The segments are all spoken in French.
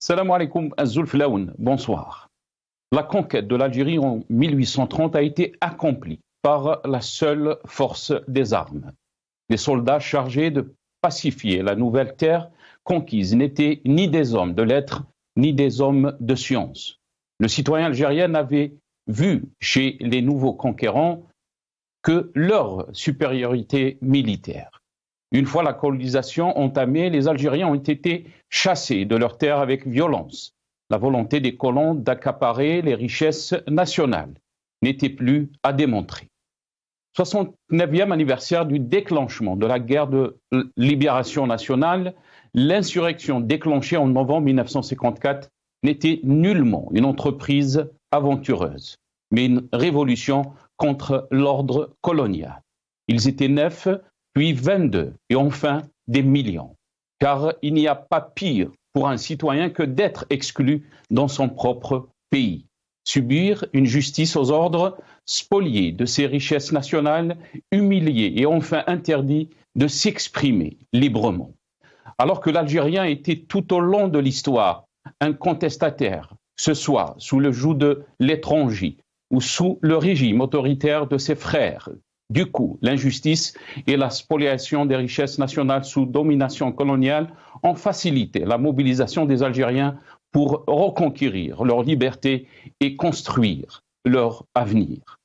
Salam alaikum az-Zulflaoun, bonsoir. La conquête de l'Algérie en 1830 a été accomplie par la seule force des armes. Les soldats chargés de pacifier la nouvelle terre conquise n'étaient ni des hommes de lettres, ni des hommes de science. Le citoyen algérien n'avait vu chez les nouveaux conquérants que leur supériorité militaire. Une fois la colonisation entamée, les Algériens ont été chassés de leurs terres avec violence. La volonté des colons d'accaparer les richesses nationales n'était plus à démontrer. 69e anniversaire du déclenchement de la guerre de libération nationale, l'insurrection déclenchée en novembre 1954 n'était nullement une entreprise aventureuse, mais une révolution contre l'ordre colonial. Ils étaient 9, puis 22, et enfin des millions. Car il n'y a pas pire pour un citoyen que d'être exclu dans son propre pays. Subir une justice aux ordres, spolié de ses richesses nationales, humilié et enfin interdit de s'exprimer librement. Alors que l'Algérien était tout au long de l'histoire un contestataire, que ce soit sous le joug de l'étranger ou sous le régime autoritaire de ses frères. Du coup, l'injustice et la spoliation des richesses nationales sous domination coloniale ont facilité la mobilisation des Algériens pour reconquérir leur liberté et construire leur avenir.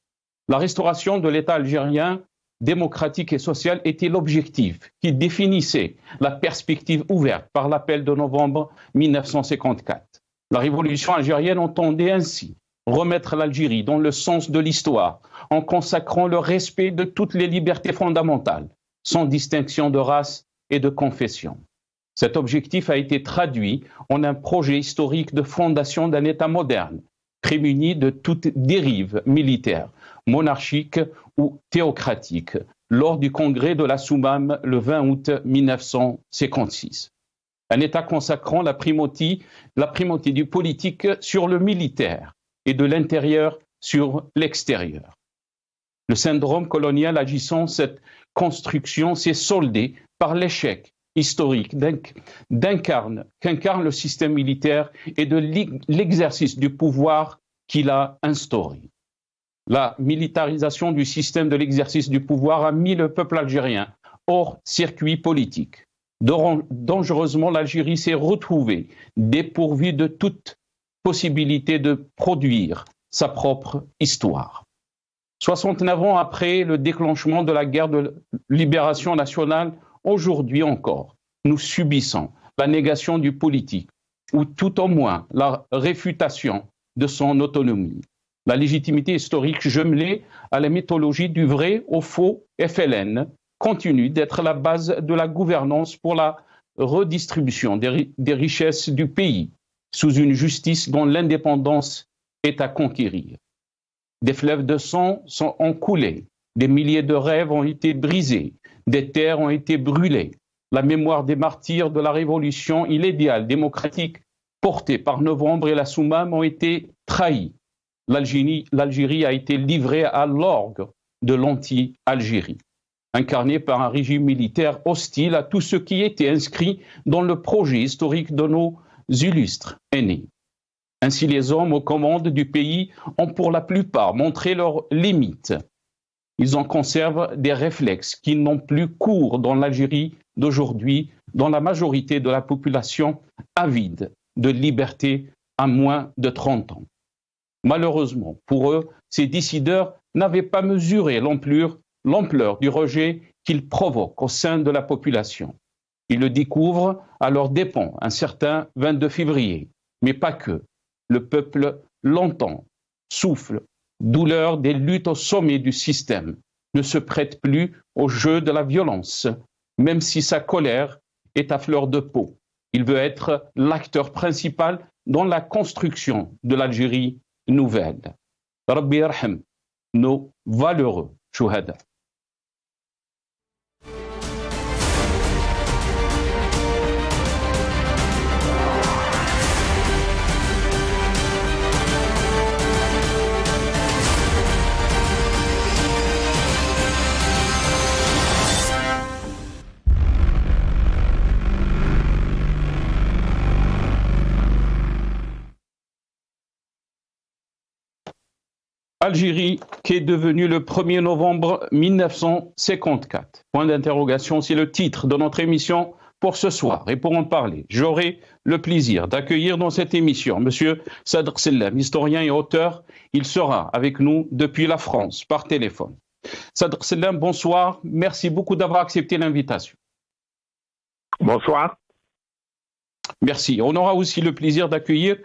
La restauration de l'État algérien démocratique et social était l'objectif qui définissait la perspective ouverte par l'appel de novembre 1954. La révolution algérienne entendait ainsi remettre l'Algérie dans le sens de l'histoire en consacrant le respect de toutes les libertés fondamentales, sans distinction de race et de confession. Cet objectif a été traduit en un projet historique de fondation d'un État moderne, prémuni de toute dérive militaire, monarchique ou théocratique, lors du congrès de la Soumam le 20 août 1956. Un État consacrant la primauté du politique sur le militaire et de l'intérieur sur l'extérieur. Le syndrome colonial agissant cette construction s'est soldé par l'échec historique qu'incarne le système militaire et de l'exercice du pouvoir qu'il a instauré. La militarisation du système de l'exercice du pouvoir a mis le peuple algérien hors circuit politique. Dangereusement, l'Algérie s'est retrouvée dépourvue de toute possibilité de produire sa propre histoire. 69 ans après le déclenchement de la guerre de libération nationale, aujourd'hui encore, nous subissons la négation du politique, ou tout au moins la réfutation de son autonomie. La légitimité historique jumelée à la mythologie du vrai au faux FLN continue d'être la base de la gouvernance pour la redistribution des richesses du pays, sous une justice dont l'indépendance est à conquérir. Des fleuves de sang ont coulé, des milliers de rêves ont été brisés, des terres ont été brûlées. La mémoire des martyrs de la révolution et l'idéal démocratique porté par Novembre et la Soumam ont été trahis. L'Algérie a été livrée à l'orgue de l'anti-Algérie, incarnée par un régime militaire hostile à tout ce qui était inscrit dans le projet historique de nos illustres aînés. Ainsi, les hommes aux commandes du pays ont pour la plupart montré leurs limites. Ils en conservent des réflexes qui n'ont plus cours dans l'Algérie d'aujourd'hui, dans la majorité de la population avide de liberté à moins de 30 ans. Malheureusement, pour eux, ces décideurs n'avaient pas mesuré l'ampleur du rejet qu'ils provoquent au sein de la population. Ils le découvrent à leurs dépens un certain 22 février, mais pas que. Le peuple l'entend, souffle, douleur des luttes au sommet du système, ne se prête plus au jeu de la violence, même si sa colère est à fleur de peau. Il veut être l'acteur principal dans la construction de l'Algérie nouvelle. Rabbi yarham nos valeureux shuhada. L'Algérie qui est devenue le 1er novembre 1954. Point d'interrogation, c'est le titre de notre émission pour ce soir. Et pour en parler, j'aurai le plaisir d'accueillir dans cette émission M. Sadr Sellem, historien et auteur. Il sera avec nous depuis la France, par téléphone. Sadr Sellem, bonsoir. Merci beaucoup d'avoir accepté l'invitation. Bonsoir. Merci. On aura aussi le plaisir d'accueillir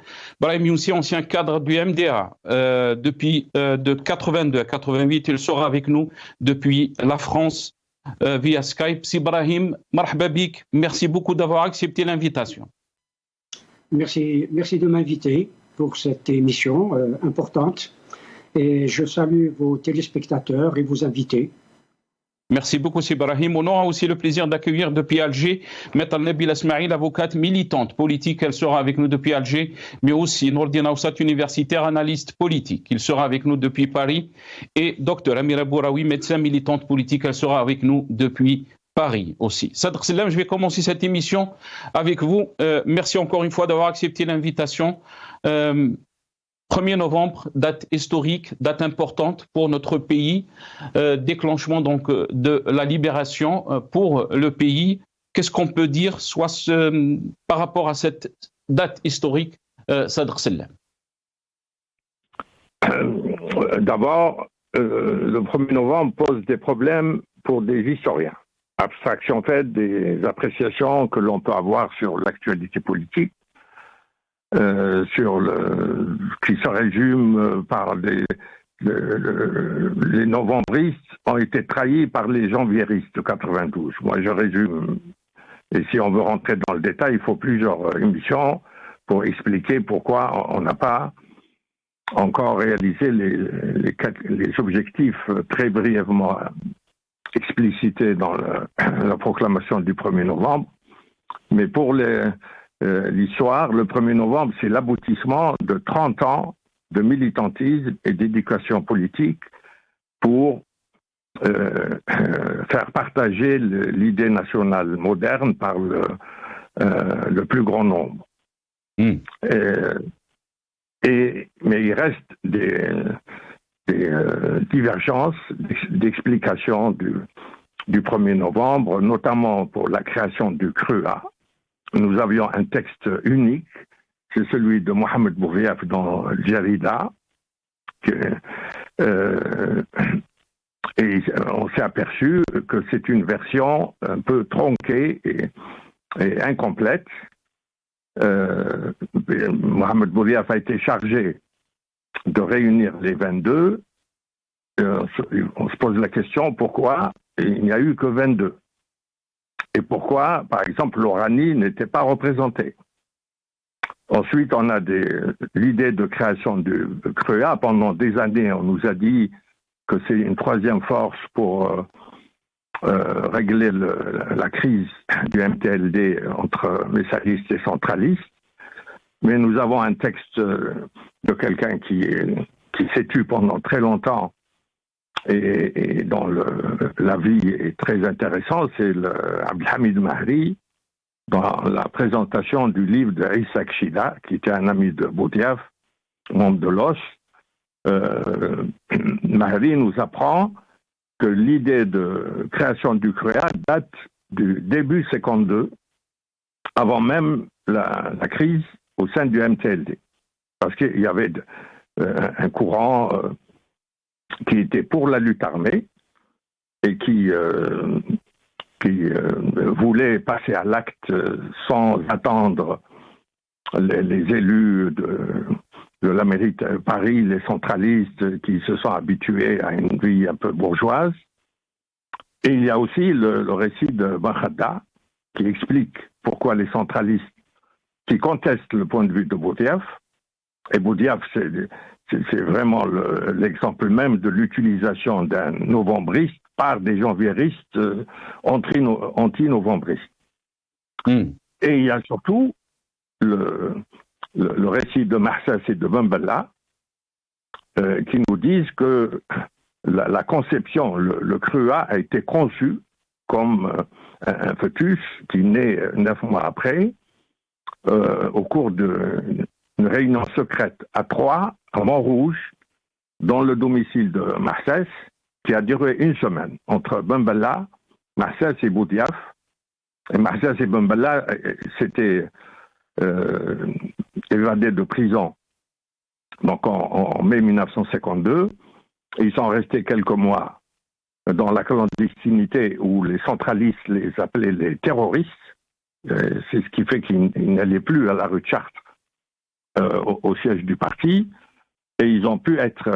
Brahim Youssi, ancien cadre du MDA, depuis de 82 à 88. Il sera avec nous depuis la France via Skype. Si Brahim, marhaba bik, merci beaucoup d'avoir accepté l'invitation. Merci de m'inviter pour cette émission importante. Et je salue vos téléspectateurs et vos invités. Merci beaucoup, Ibrahim. On aura aussi le plaisir d'accueillir depuis Alger Maître Nabila Esmaïl, avocate militante politique. Elle sera avec nous depuis Alger, mais aussi Nourdine Aoussat, universitaire, analyste politique. Il sera avec nous depuis Paris. Et Dr Amira Bouraoui, médecin militante politique. Elle sera avec nous depuis Paris aussi. Sadr Sellem, je vais commencer cette émission avec vous. Merci encore une fois d'avoir accepté l'invitation. 1er novembre, date historique, date importante pour notre pays, déclenchement donc de la libération pour le pays. Qu'est-ce qu'on peut dire par rapport à cette date historique, Sadr Sellem? D'abord, le 1er novembre pose des problèmes pour des historiens. Abstraction faite des appréciations que l'on peut avoir sur l'actualité politique. Qui se résume par les novembristes ont été trahis par les janvieristes de 92. Moi, je résume. Et si on veut rentrer dans le détail, il faut plusieurs émissions pour expliquer pourquoi on n'a pas encore réalisé les objectifs très brièvement explicités dans la proclamation du 1er novembre. Mais pour l'histoire, le 1er novembre, c'est l'aboutissement de 30 ans de militantisme et d'éducation politique pour faire partager l'idée nationale moderne par le plus grand nombre. Mais il reste des divergences d'explication du 1er novembre, notamment pour la création du CRUA. Nous avions un texte unique, c'est celui de Mohamed Bouviaf dans Jarida, et on s'est aperçu que c'est une version un peu tronquée et incomplète. Mohamed Bouviaf a été chargé de réunir les 22. On se pose la question pourquoi il n'y a eu que 22. Et pourquoi, par exemple, l'Oranie n'était pas représentée. Ensuite, on a l'idée de création du CREA. Pendant des années, on nous a dit que c'est une troisième force pour régler la crise du MTLD entre messagistes et centralistes. Mais nous avons un texte de quelqu'un qui s'est tué pendant très longtemps et dont la vie est très intéressante, c'est Abdelhamid Mahri, dans la présentation du livre de Issa Kshida, qui était un ami de Boudiaf, membre de l'OS. Mahri nous apprend que l'idée de création du CREA date du début 52, avant même la crise au sein du MTLD. Parce qu'il y avait un courant qui était pour la lutte armée et qui voulait passer à l'acte sans attendre les élus de la mairie de Paris, les centralistes qui se sont habitués à une vie un peu bourgeoise. Et il y a aussi le récit de Bakhada qui explique pourquoi les centralistes qui contestent le point de vue de Boudiaf, et Boudiaf c'est vraiment l'exemple même de l'utilisation d'un novembriste par des janvieristes anti-novembristes. Et il y a surtout le récit de Marsas et de Bembella qui nous disent que la conception, le CRUA a été conçu comme un fœtus qui naît 9 mois après, au cours d'une réunion secrète à Troyes, à Montrouge, dans le domicile de Marsès, qui a duré une semaine, entre Ben Bella, Marsès et Boudiaf. Et Marsès et Ben Bella s'étaient évadés de prison donc en mai 1952. Et ils sont restés quelques mois dans la clandestinité où les centralistes les appelaient les terroristes. C'est ce qui fait qu'ils n'allaient plus à la rue de Chartres, au siège du parti. Et ils ont pu être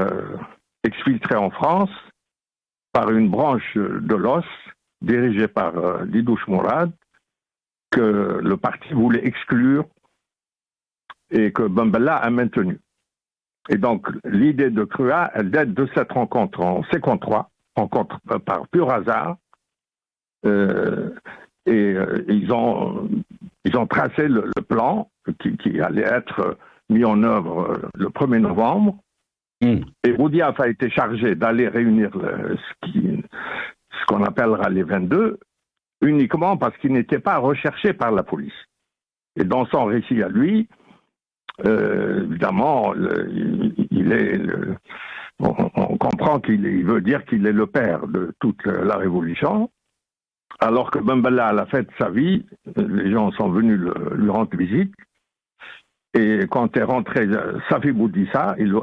exfiltrés en France par une branche de l'OS dirigée par Didouche Mourad, que le parti voulait exclure et que Ben Bella a maintenu. Et donc, l'idée de Crua, elle date de cette rencontre en 53, rencontre par pur hasard. Ils ont tracé le plan qui allait être mis en œuvre le 1er novembre. Et Boudiaf a été chargé d'aller réunir ce qu'on appellera les 22, uniquement parce qu'il n'était pas recherché par la police. Et dans son récit à lui, évidemment, on comprend qu'il veut dire qu'il est le père de toute la révolution, alors que Ben Bella, à la fin de sa vie, les gens sont venus lui rendre visite, et quand est rentré Safi Boudissa, il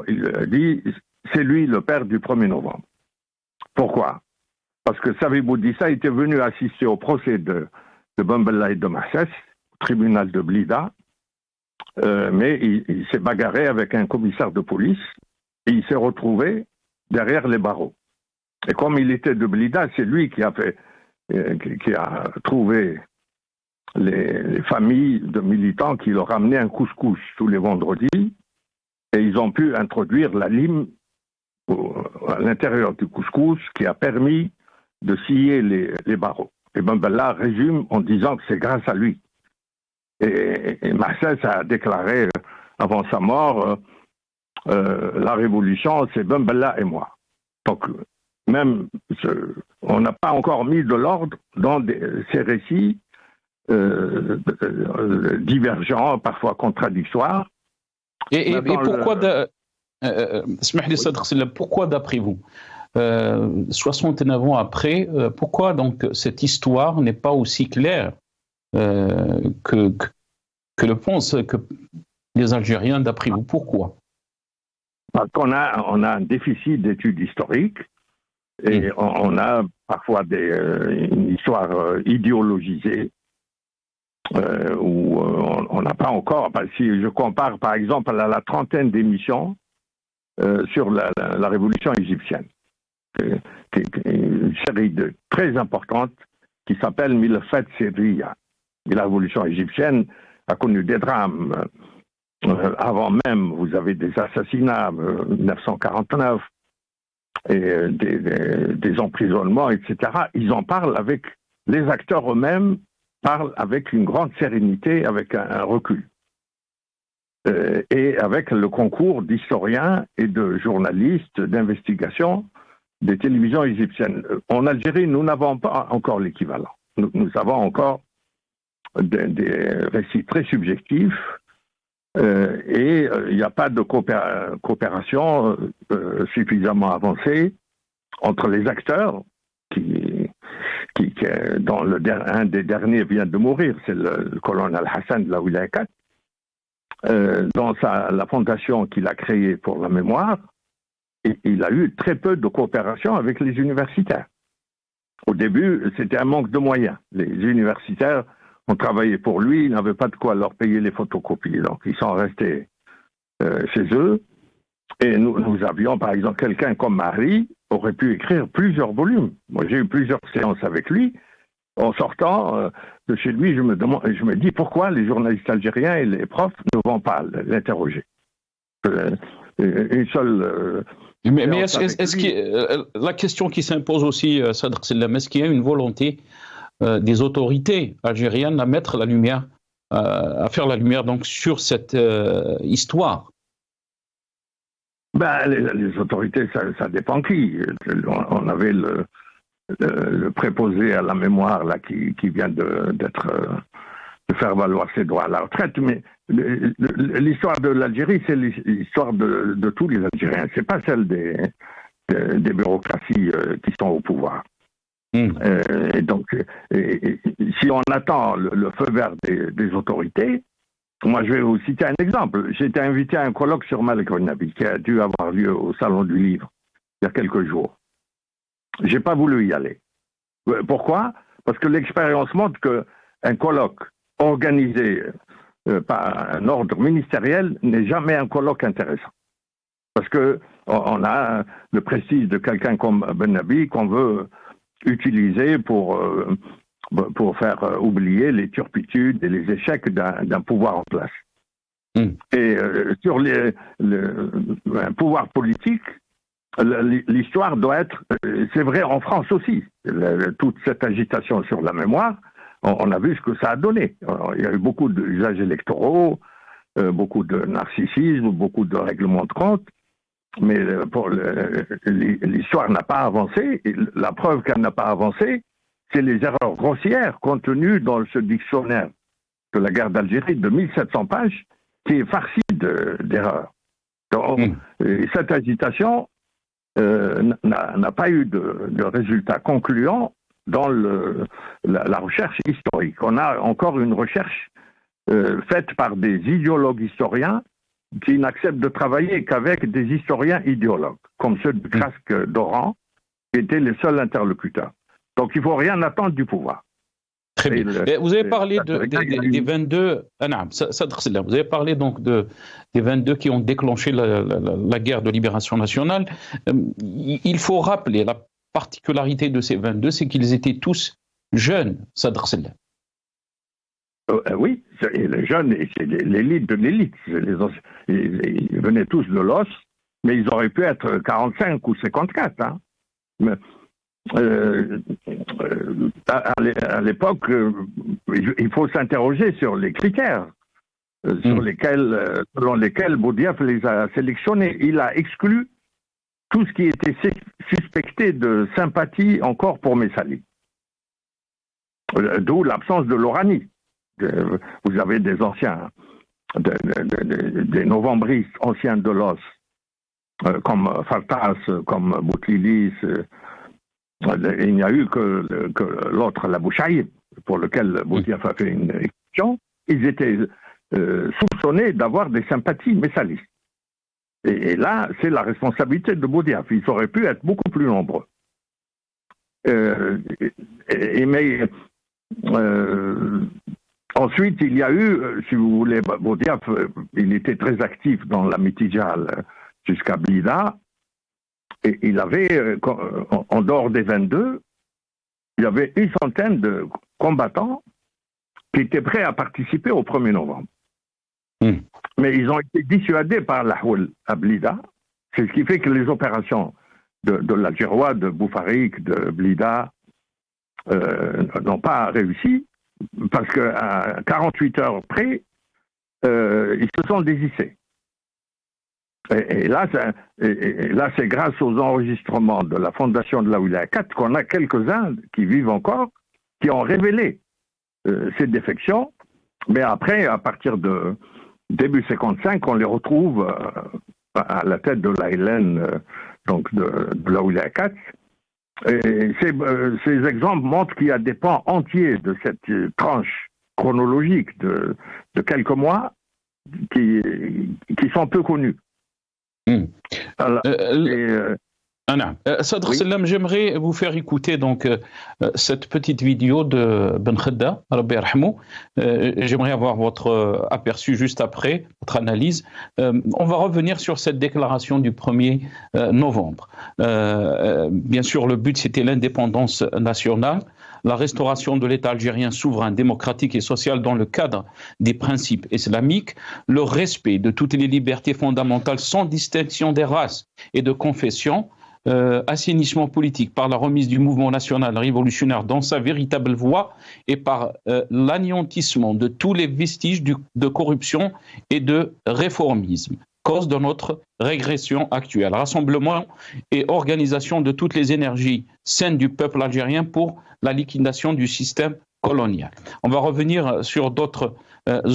dit c'est lui le père du 1er novembre. Pourquoi? Parce que Safi Boudissa était venu assister au procès de Ben Bella et de Marsès, au tribunal de Blida, mais il s'est bagarré avec un commissaire de police et il s'est retrouvé derrière les barreaux. Et comme il était de Blida, c'est lui qui a trouvé les familles de militants qui leur amenaient un couscous tous les vendredis, et ils ont pu introduire la lime à l'intérieur du couscous qui a permis de scier les barreaux. Et Ben Bella résume en disant que c'est grâce à lui. Et Marsès a déclaré avant sa mort la révolution, c'est Ben Bella et moi. Donc, même, on n'a pas encore mis de l'ordre dans ces récits divergents, parfois contradictoires. Et pourquoi, pourquoi d'après vous, 69 ans après, pourquoi donc cette histoire n'est pas aussi claire que le pensent que les Algériens d'après vous? Pourquoi? Parce qu'on a un déficit d'études historiques et on a parfois une histoire idéologisée où on n'a pas encore. Si je compare par exemple à la trentaine d'émissions sur la révolution égyptienne, qui est une série très importante qui s'appelle Milfet Sirriya. Et la révolution égyptienne a connu des drames. Avant même, vous avez des assassinats, 1949, et des emprisonnements, etc. Ils en parlent avec, les acteurs eux-mêmes parlent avec une grande sérénité, avec un recul. Et avec le concours d'historiens et de journalistes d'investigation des télévisions égyptiennes. En Algérie, nous n'avons pas encore l'équivalent. Nous avons encore des récits très subjectifs et il n'y a pas de coopération suffisamment avancée entre les acteurs qui dont un des derniers vient de mourir, c'est le colonel Hassan de la Wilaya 4, dans la fondation qu'il a créée pour la mémoire, et il a eu très peu de coopération avec les universitaires. Au début, c'était un manque de moyens. Les universitaires ont travaillé pour lui, ils n'avaient pas de quoi leur payer les photocopies. Donc, ils sont restés chez eux. Et nous avions, par exemple, quelqu'un comme Marie aurait pu écrire plusieurs volumes. Moi, j'ai eu plusieurs séances avec lui. En sortant de chez lui, je me dis pourquoi les journalistes algériens et les profs ne vont pas l'interroger. Une seule... Mais est-ce que la question qui s'impose aussi, Sadr Sellam, est-ce qu'il y a une volonté des autorités algériennes à mettre la lumière, à faire la lumière donc sur cette histoire? Les autorités, ça dépend qui. On avait le préposé à la mémoire là qui vient d'être faire valoir ses droits à la retraite, mais l'histoire de l'Algérie, c'est l'histoire de tous les Algériens. C'est pas celle des bureaucraties qui sont au pouvoir. Et donc, si on attend le feu vert des autorités, moi je vais vous citer un exemple. J'ai été invité à un colloque sur Malek Nabi qui a dû avoir lieu au Salon du Livre il y a quelques jours. J'ai pas voulu y aller. Pourquoi ? Parce que l'expérience montre qu'un colloque organisé par un ordre ministériel n'est jamais un colloque intéressant. Parce qu'on a le prestige de quelqu'un comme Ben Nabi qu'on veut utiliser pour faire oublier les turpitudes et les échecs d'un pouvoir en place. Et sur un pouvoir politique, l'histoire doit être, c'est vrai en France aussi, toute cette agitation sur la mémoire, on a vu ce que ça a donné. Il y a eu beaucoup d'usages électoraux, beaucoup de narcissisme, beaucoup de règlements de compte, mais l'histoire n'a pas avancé. Et la preuve qu'elle n'a pas avancé, c'est les erreurs grossières contenues dans ce dictionnaire de la guerre d'Algérie de 1700 pages, qui est farci d'erreurs. Cette agitation n'a pas eu de résultats concluants dans la recherche historique. On a encore une recherche faite par des idéologues historiens qui n'acceptent de travailler qu'avec des historiens idéologues, comme ceux de Crasque d'Oran, qui étaient les seuls interlocuteurs. Donc il ne faut rien attendre du pouvoir. Très bien. Vous avez parlé des 22... Vous avez parlé donc des 22 qui ont déclenché la guerre de libération nationale. Il faut rappeler la particularité de ces 22, c'est qu'ils étaient tous jeunes, Sadr Salem. Oui, les jeunes, c'est l'élite de l'élite. Ils venaient tous de l'os, mais ils auraient pu être 45 ou 54. Hein. Mais, à l'époque, il faut s'interroger sur les critères selon lesquels Boudiaf les a sélectionnés. Il a exclu tout ce qui était suspecté de sympathie encore pour Messali. D'où l'absence de l'Oranie. Vous avez des anciens, des novembristes anciens de l'os, comme Fartas, comme Boutlilis. Il n'y a eu que l'autre, la Bouchaïd, pour lequel Boudiaf a fait une exception. Ils étaient soupçonnés d'avoir des sympathies messalistes. Et là, c'est la responsabilité de Boudiaf. Ils auraient pu être beaucoup plus nombreux. Ensuite, il y a eu, si vous voulez, Boudiaf, il était très actif dans la Mitidjal jusqu'à Blida. Et il avait, en dehors des 22, il y avait une centaine de combattants qui étaient prêts à participer au 1er novembre. Mais ils ont été dissuadés par l'Ahwal à Blida. C'est ce qui fait que les opérations de l'Algérois, de Boufarik, de Blida n'ont pas réussi parce qu'à 48 heures près, ils se sont désistés. Et là, c'est grâce aux enregistrements de la fondation de la Wilaya 4 qu'on a quelques-uns qui vivent encore, qui ont révélé ces défections. Mais après, à partir de début 55, on les retrouve à la tête de la Hélène, donc de la Wilaya 4. Et ces exemples montrent qu'il y a des pans entiers de cette tranche chronologique de quelques mois qui sont peu connus. Sadr Salem, j'aimerais vous faire écouter donc cette petite vidéo de Ben Khedda, Rabbi Yarhamou. J'aimerais avoir votre aperçu juste après, votre analyse. On va revenir sur cette déclaration du 1er novembre. Bien sûr, le but, c'était l'indépendance nationale, la restauration de l'État algérien souverain, démocratique et social dans le cadre des principes islamiques, le respect de toutes les libertés fondamentales sans distinction des races et de confession, assainissement politique par la remise du mouvement national révolutionnaire dans sa véritable voie et par l'anéantissement de tous les vestiges de corruption et de réformisme, cause de notre régression actuelle. Rassemblement et organisation de toutes les énergies saines du peuple algérien pour la liquidation du système coloniale. On va revenir sur d'autres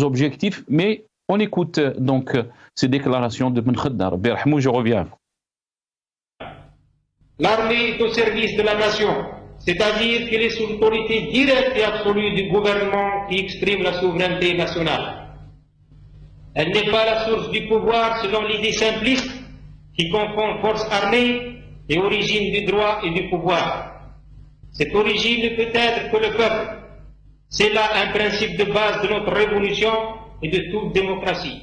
objectifs, mais on écoute donc ces déclarations de Ben Khaddar. Birahmou, je reviens à vous. L'armée est au service de la nation, c'est-à-dire qu'elle est sous l'autorité directe et absolue du gouvernement qui exprime la souveraineté nationale. Elle n'est pas la source du pouvoir selon l'idée simpliste qui confond force armée et origine du droit et du pouvoir. Cette origine ne peut être que le peuple. C'est là un principe de base de notre révolution et de toute démocratie.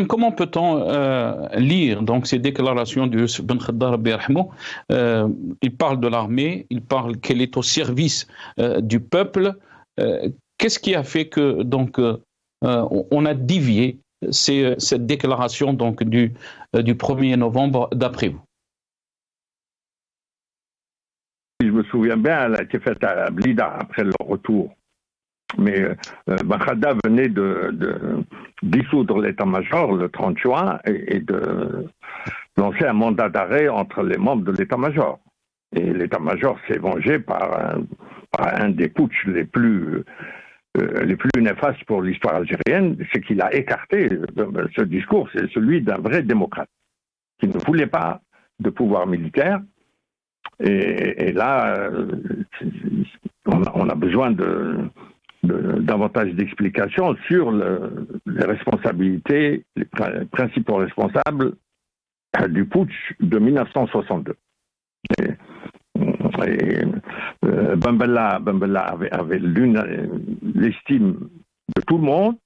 Comment peut-on lire donc ces déclarations de Youssef Ben Khaddar Birahmou? Il parle de l'armée, il parle qu'elle est au service du peuple. Qu'est-ce qui a fait que donc on a dévié cette déclaration donc du 1er novembre d'après vous? Si je me souviens bien, elle a été faite à Blida après le retour. Mais Ben Khaddar venait de dissoudre l'état-major le 30 juin et de lancer un mandat d'arrêt entre les membres de l'état-major. Et l'état-major s'est vengé par un des putschs les plus néfastes pour l'histoire algérienne, c'est qu'il a écarté ce discours, c'est celui d'un vrai démocrate, qui ne voulait pas de pouvoir militaire. Et là, on a besoin davantage d'explications sur les responsabilités, les principaux responsables du putsch de 1962. Ben Bella avait l'estime de tout le monde,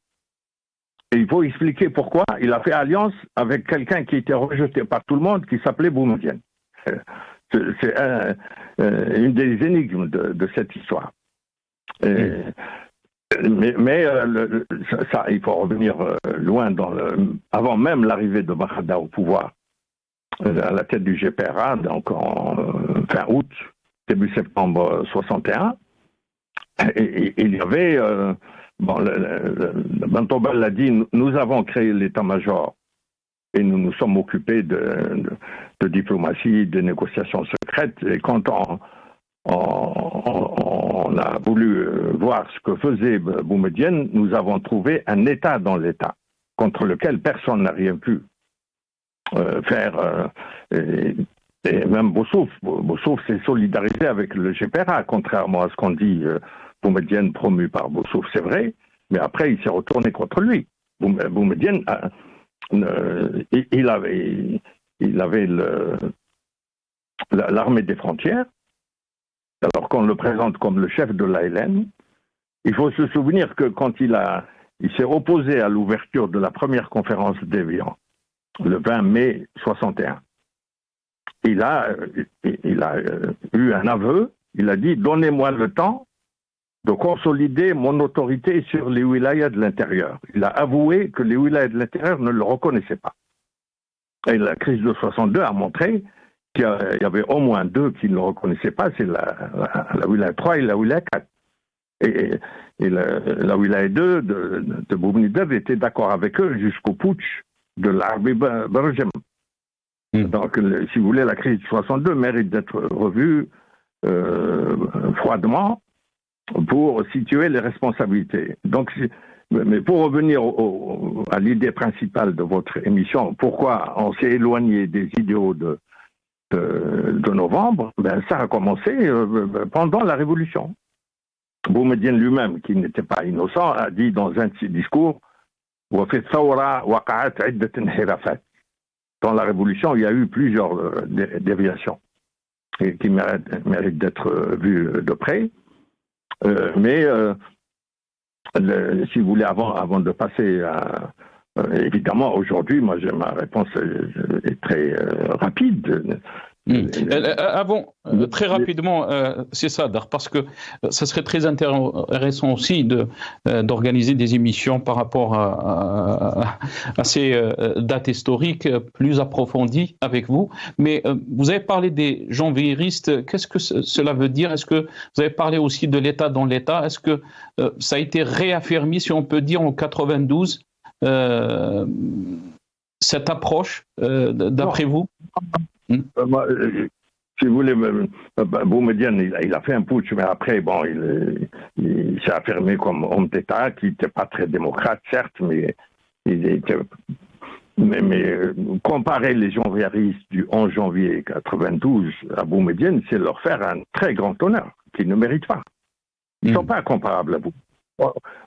et il faut expliquer pourquoi il a fait alliance avec quelqu'un qui était rejeté par tout le monde, qui s'appelait Boumedienne. C'est une des énigmes de cette histoire. Mais ça, il faut revenir loin avant même l'arrivée de Ben Khaddar au pouvoir, à la tête du GPRA, donc en fin août, début septembre 61. Et il y avait, Bentobel l'a dit, nous avons créé l'état-major et nous nous sommes occupés de diplomatie, de négociations secrètes. Et quand on a voulu voir ce que faisait Boumedienne, nous avons trouvé un État dans l'État, contre lequel personne n'a rien pu faire. Et même Boussouf s'est solidarisé avec le GPRA, contrairement à ce qu'on dit, Boumedienne promu par Boussouf, c'est vrai, mais après il s'est retourné contre lui. Boumedienne, il avait l'armée des frontières, alors qu'on le présente comme le chef de l'ALN. Il faut se souvenir que quand il s'est opposé à l'ouverture de la première conférence d'Évian, le 20 mai 61, il a eu un aveu, il a dit « Donnez-moi le temps de consolider mon autorité sur les wilayas de l'intérieur ». Il a avoué que les wilayas de l'intérieur ne le reconnaissaient pas. Et la crise de 62 a montré qu'il y avait au moins deux qui ne le reconnaissaient pas, c'est la wilaya 3 et la wilaya 4. Et la wilaya 2 de Boumedienne était d'accord avec eux jusqu'au putsch de l'Arbi Barjem. Donc, si vous voulez, la crise de 62 mérite d'être revue froidement pour situer les responsabilités. Donc, mais pour revenir à l'idée principale de votre émission, pourquoi on s'est éloigné des idéaux de novembre, ça a commencé pendant la Révolution. Boumedienne lui-même, qui n'était pas innocent, a dit dans un de ses discours « Dans la Révolution, il y a eu plusieurs déviations qui méritent d'être vues de près. Mais si vous voulez, avant de passer à... évidemment, aujourd'hui, moi, ma réponse est très rapide. Très rapidement, c'est ça, parce que ça serait très intéressant aussi d'organiser des émissions par rapport à ces dates historiques plus approfondies avec vous. Mais vous avez parlé des gens véristes. Qu'est-ce que cela veut dire? Est-ce que vous avez parlé aussi de l'État dans l'État? Est-ce que ça a été réaffirmé, si on peut dire, en 92, cette approche, d'après vous? Moi, si vous voulez, Boumedienne, il a fait un putsch, mais après, bon, il s'est affirmé comme homme d'État, qui n'était pas très démocrate, certes, mais il était. Mais comparer les janvieristes du 11 janvier 92 à Boumedienne, c'est leur faire un très grand honneur, qu'ils ne méritent pas. Ils ne sont pas comparables à vous.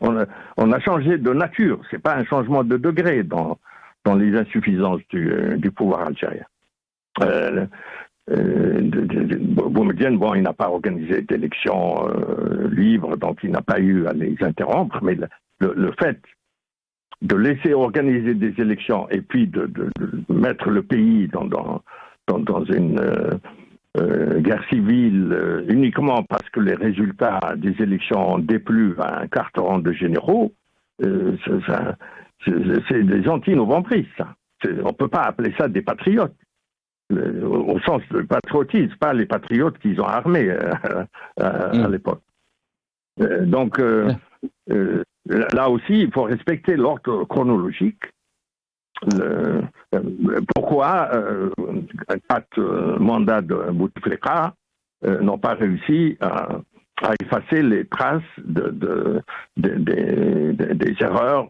On a changé de nature, ce n'est pas un changement de degré dans les insuffisances du pouvoir algérien. Boumedienne, bon, il n'a pas organisé d'élections libres, donc il n'a pas eu à les interrompre, mais le fait de laisser organiser des élections et puis de mettre le pays dans une guerre civile uniquement parce que les résultats des élections ont déplu à un quart-rang de généraux, c'est des anti-novembristes, ça. On ne peut pas appeler ça des patriotes. Au sens de patriotisme, pas les patriotes qu'ils ont armés à l'époque. Donc, là aussi, il faut respecter l'ordre chronologique. Pourquoi 4 mandats de Bouteflika n'ont pas réussi à effacer les traces des erreurs.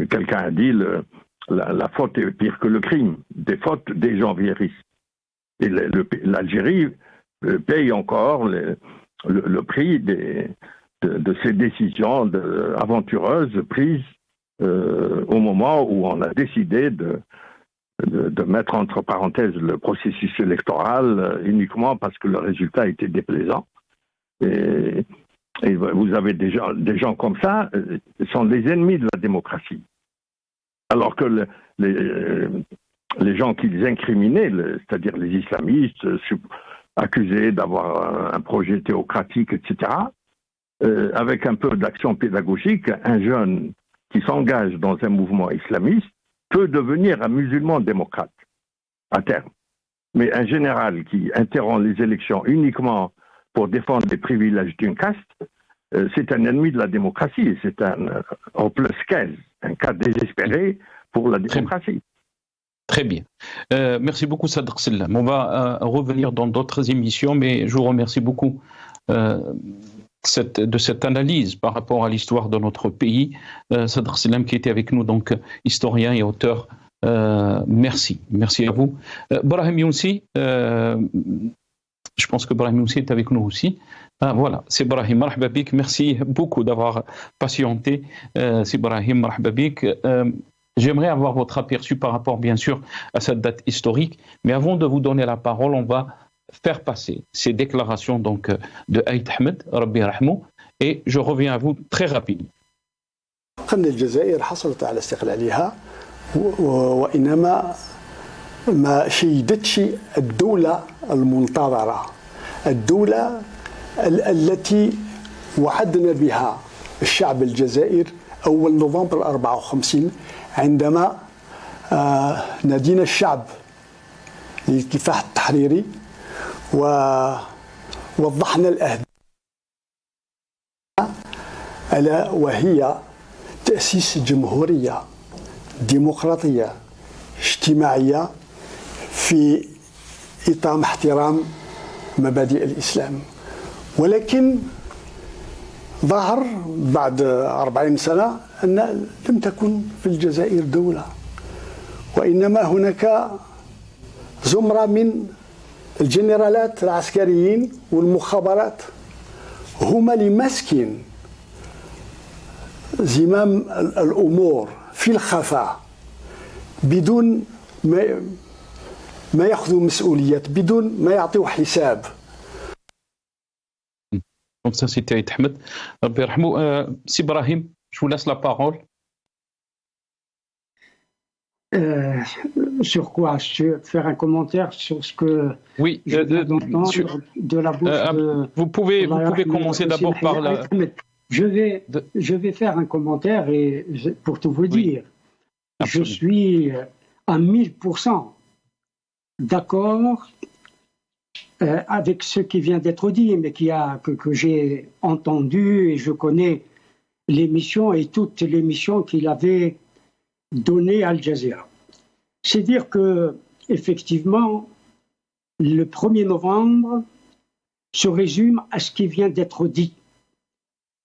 Quelqu'un a dit la faute est pire que le crime, des fautes des janvieristes. Et l'Algérie paye encore le prix de ces décisions aventureuses prises au moment où on a décidé de mettre entre parenthèses le processus électoral uniquement parce que le résultat était déplaisant. Et vous avez des gens comme ça, sont les ennemis de la démocratie. Alors que les gens qu'ils incriminaient, c'est-à-dire les islamistes, accusés d'avoir un projet théocratique, etc., avec un peu d'action pédagogique, un jeune qui s'engage dans un mouvement islamiste peut devenir un musulman démocrate, à terme. Mais un général qui interrompt les élections uniquement pour défendre les privilèges d'une caste, c'est un ennemi de la démocratie. C'est un hopeless case, un cas désespéré pour la démocratie. Très bien. Merci beaucoup, Sadr Sellam. On va revenir dans d'autres émissions, mais je vous remercie beaucoup de cette analyse par rapport à l'histoire de notre pays. Sadr Sellam qui était avec nous, donc historien et auteur. Merci. Merci à vous. Brahim Younsi, je pense que Brahim Younsi est avec nous aussi. Voilà, c'est Brahim, marhaba bik. Merci beaucoup d'avoir patienté. C'est Brahim, marhaba bik. J'aimerais avoir votre aperçu par rapport, bien sûr, à cette date historique. Mais avant de vous donner la parole, on va faire passer ces déclarations donc, de Aït Ahmed, Rabbi Rahmou, et je reviens à vous très rapidement. الجزائر حصلت على استقلالها وإنما ما شيدتش الدولة المنتظرة، الدولة التي وعدنا بها الشعب الجزائر أول نوفمبر 54 عندما نادينا الشعب للكفاح التحريري ووضحنا الأهداف ألا وهي تأسيس جمهورية ديمقراطية اجتماعية في إطار احترام مبادئ الإسلام. ولكن ظهر بعد 40 سنة أن لم تكن في الجزائر دولة، وإنما هناك زمرة من الجنرالات العسكريين والمخابرات هما اللي ماسكين زمام الأمور في الخفاء بدون ما يأخذوا مسؤوليات، بدون ما يعطيوا حساب. Donc ça c'était Aït Ahmed. Rabbi Rahmou, si Brahim, je vous laisse la parole. Sur quoi? Faire un commentaire sur ce que oui, je viens d'entendre de la bouche vous pouvez commencer d'abord par la... Je vais faire un commentaire et pour tout vous dire, je suis à 1000% d'accord avec ce qui vient d'être dit, mais que j'ai entendu et je connais l'émission et toutes les émissions qu'il avait données à Al Jazeera. C'est dire que effectivement, le 1er novembre se résume à ce qui vient d'être dit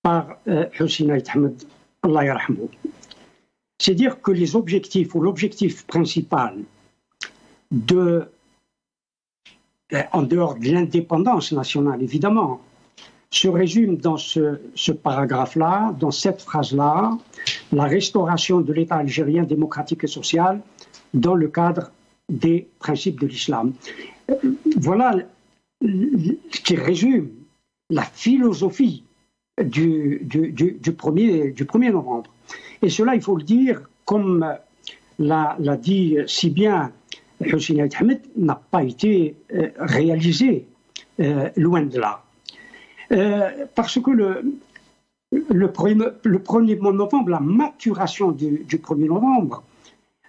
par Hosni Ait Ahmed, Allah yarhamou. C'est-à-dire que les objectifs ou l'objectif principal en dehors de l'indépendance nationale, évidemment, se résume dans ce paragraphe-là, dans cette phrase-là, la restauration de l'État algérien démocratique et social dans le cadre des principes de l'islam. Voilà ce qui résume la philosophie du 1er novembre. Et cela, il faut le dire, comme l'a dit si bien Hosni Ait Ahmed, n'a pas été réalisé, loin de là. Parce que le 1er novembre, la maturation du 1er novembre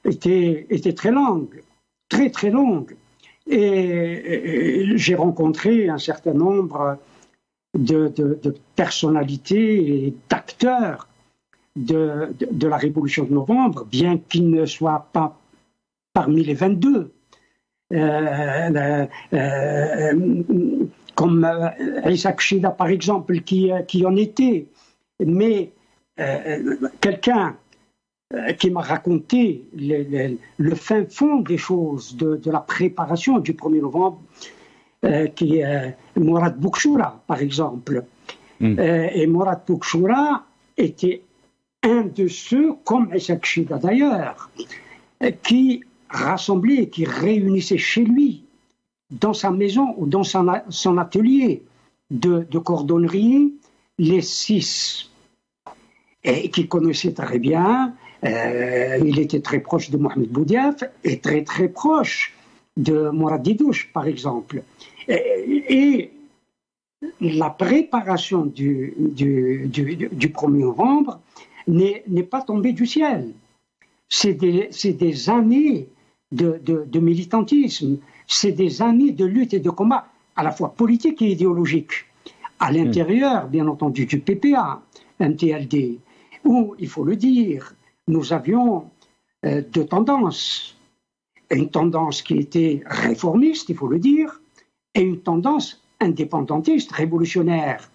était très longue, très très longue. Et j'ai rencontré un certain nombre de personnalités et d'acteurs de la Révolution de novembre, bien qu'ils ne soient pas parmi les 22, comme Issa Kchida par exemple, qui en était, mais quelqu'un qui m'a raconté le fin fond des choses de la préparation du 1er novembre, qui est Mourad Boukchoura, par exemple. Et Mourad Boukchoura était un de ceux, comme Issa Kchida d'ailleurs, qui rassemblait, qui réunissait chez lui, dans sa maison ou dans son atelier de cordonnerie, les 6, et qui connaissait très bien. Il était très proche de Mohamed Boudiaf et très très proche de Mourad Didouche, par exemple. Et la préparation du 1er novembre n'est pas tombée du ciel. C'est des années de militantisme, c'est des années de lutte et de combat, à la fois politique et idéologique, à l'intérieur, bien entendu, du PPA, MTLD, où, il faut le dire, nous avions deux tendances. Une tendance qui était réformiste, il faut le dire, et une tendance indépendantiste, révolutionnaire.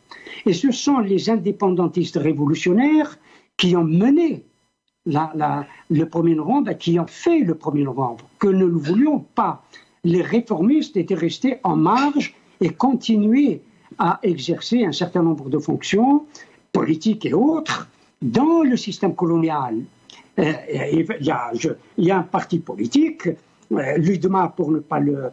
Et ce sont les indépendantistes révolutionnaires qui ont mené le 1er novembre, qui ont fait le 1er novembre, que nous ne voulions pas. Les réformistes étaient restés en marge et continuaient à exercer un certain nombre de fonctions politiques et autres dans le système colonial. Il y a un parti politique, l'UDMA pour ne pas le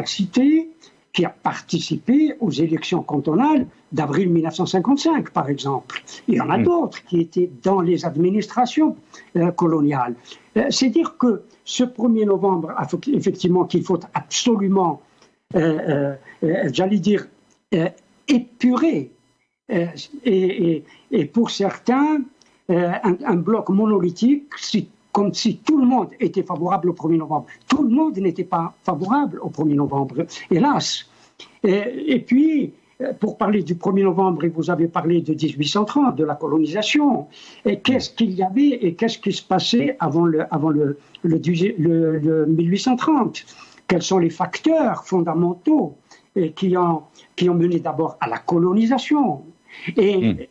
citer, qui a participé aux élections cantonales d'avril 1955, par exemple. Il y en a d'autres qui étaient dans les administrations coloniales. C'est dire que ce 1er novembre, effectivement, qu'il faut absolument, j'allais dire, épurer, et pour certains, un bloc monolithique, comme si tout le monde était favorable au 1er novembre. Tout le monde n'était pas favorable au 1er novembre, hélas. Et puis, pour parler du 1er novembre, et vous avez parlé de 1830, de la colonisation, et qu'est-ce qu'il y avait et qu'est-ce qui se passait avant le 1830? Quels sont les facteurs fondamentaux qui ont mené d'abord à la colonisation? Et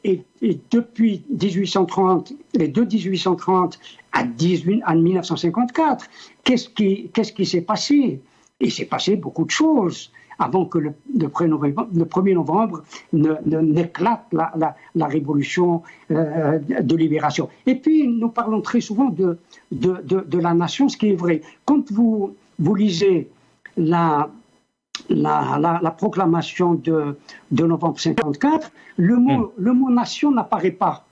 depuis 1830, et de 1830 à 1954, qu'est-ce qui s'est passé? Il s'est passé beaucoup de choses avant que le 1er novembre n'éclate la révolution de libération. Et puis, nous parlons très souvent de la nation, ce qui est vrai. Quand vous lisez la proclamation de novembre 1954, le mot nation n'apparaît pas.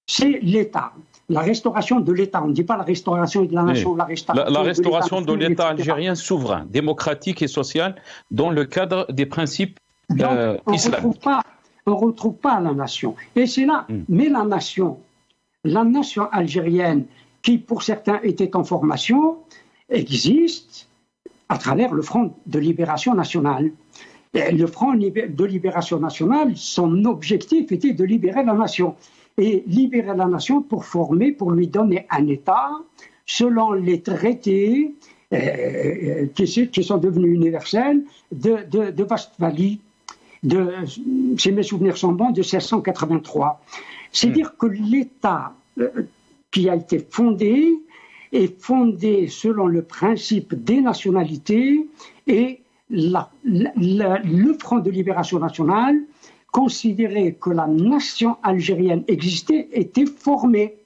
C'est l'État. La restauration de l'État. On ne dit pas la restauration de la nation. La restauration de l'État algérien souverain, démocratique et social, dans le cadre des principes islamiques. On ne retrouve pas la nation. Et c'est là. Mais la nation algérienne, qui pour certains était en formation, existe à travers le Front de Libération Nationale. Et le Front de Libération Nationale, son objectif était de libérer la nation. Et libérer la nation pour lui donner un État selon les traités qui sont devenues universelles, de Westphalie, si mes souvenirs sont bons, de 1683. C'est dire que l'État qui a été fondé est fondé selon le principe des nationalités et le Front de libération nationale considérait que la nation algérienne existait, était formée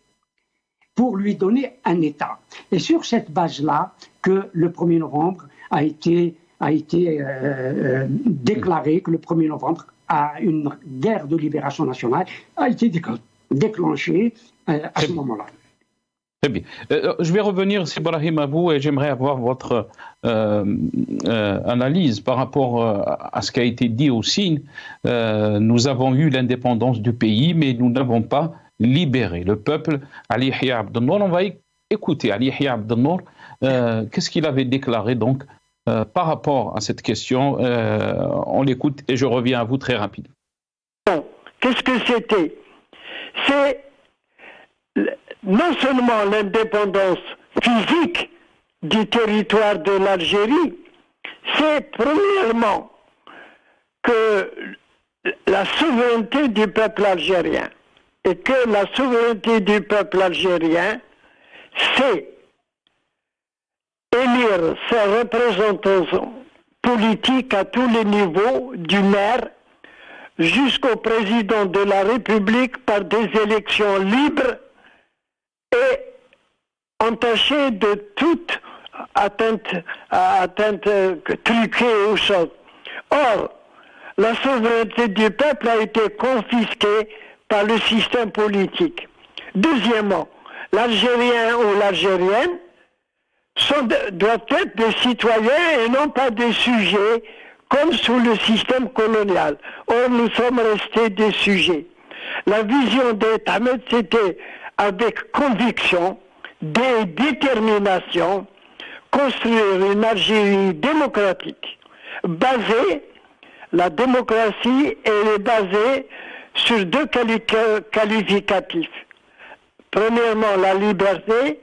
pour lui donner un État. Et sur cette base-là, que le 1er novembre a été déclaré, que le 1er novembre, une guerre de libération nationale a été déclenchée à ce moment-là. Très bien. Je vais revenir, Ibrahim, à vous et j'aimerais avoir votre analyse par rapport à ce qui a été dit aussi. Nous avons eu l'indépendance du pays, mais nous n'avons pas libéré le peuple. Ali Yahya Abdel-Nour, on va écouter Ali Yahya Abdel-Nour. Qu'est-ce qu'il avait déclaré donc par rapport à cette question? On l'écoute et je reviens à vous très rapidement. Qu'est-ce que c'était? C'est non seulement l'indépendance physique du territoire de l'Algérie, c'est premièrement que la souveraineté du peuple algérien, et que la souveraineté du peuple algérien, c'est élire ses représentants politiques à tous les niveaux, du maire jusqu'au président de la République par des élections libres et entachées de toute atteinte truquée aux choses. Or, la souveraineté du peuple a été confisquée par le système politique. Deuxièmement, l'Algérien ou l'Algérienne doivent être des citoyens et non pas des sujets comme sous le système colonial. Or, nous sommes restés des sujets. La vision d'Ahmed, c'était avec conviction, détermination, construire une Algérie démocratique, basée, la démocratie, elle est basée sur deux qualificatifs. Premièrement, la liberté,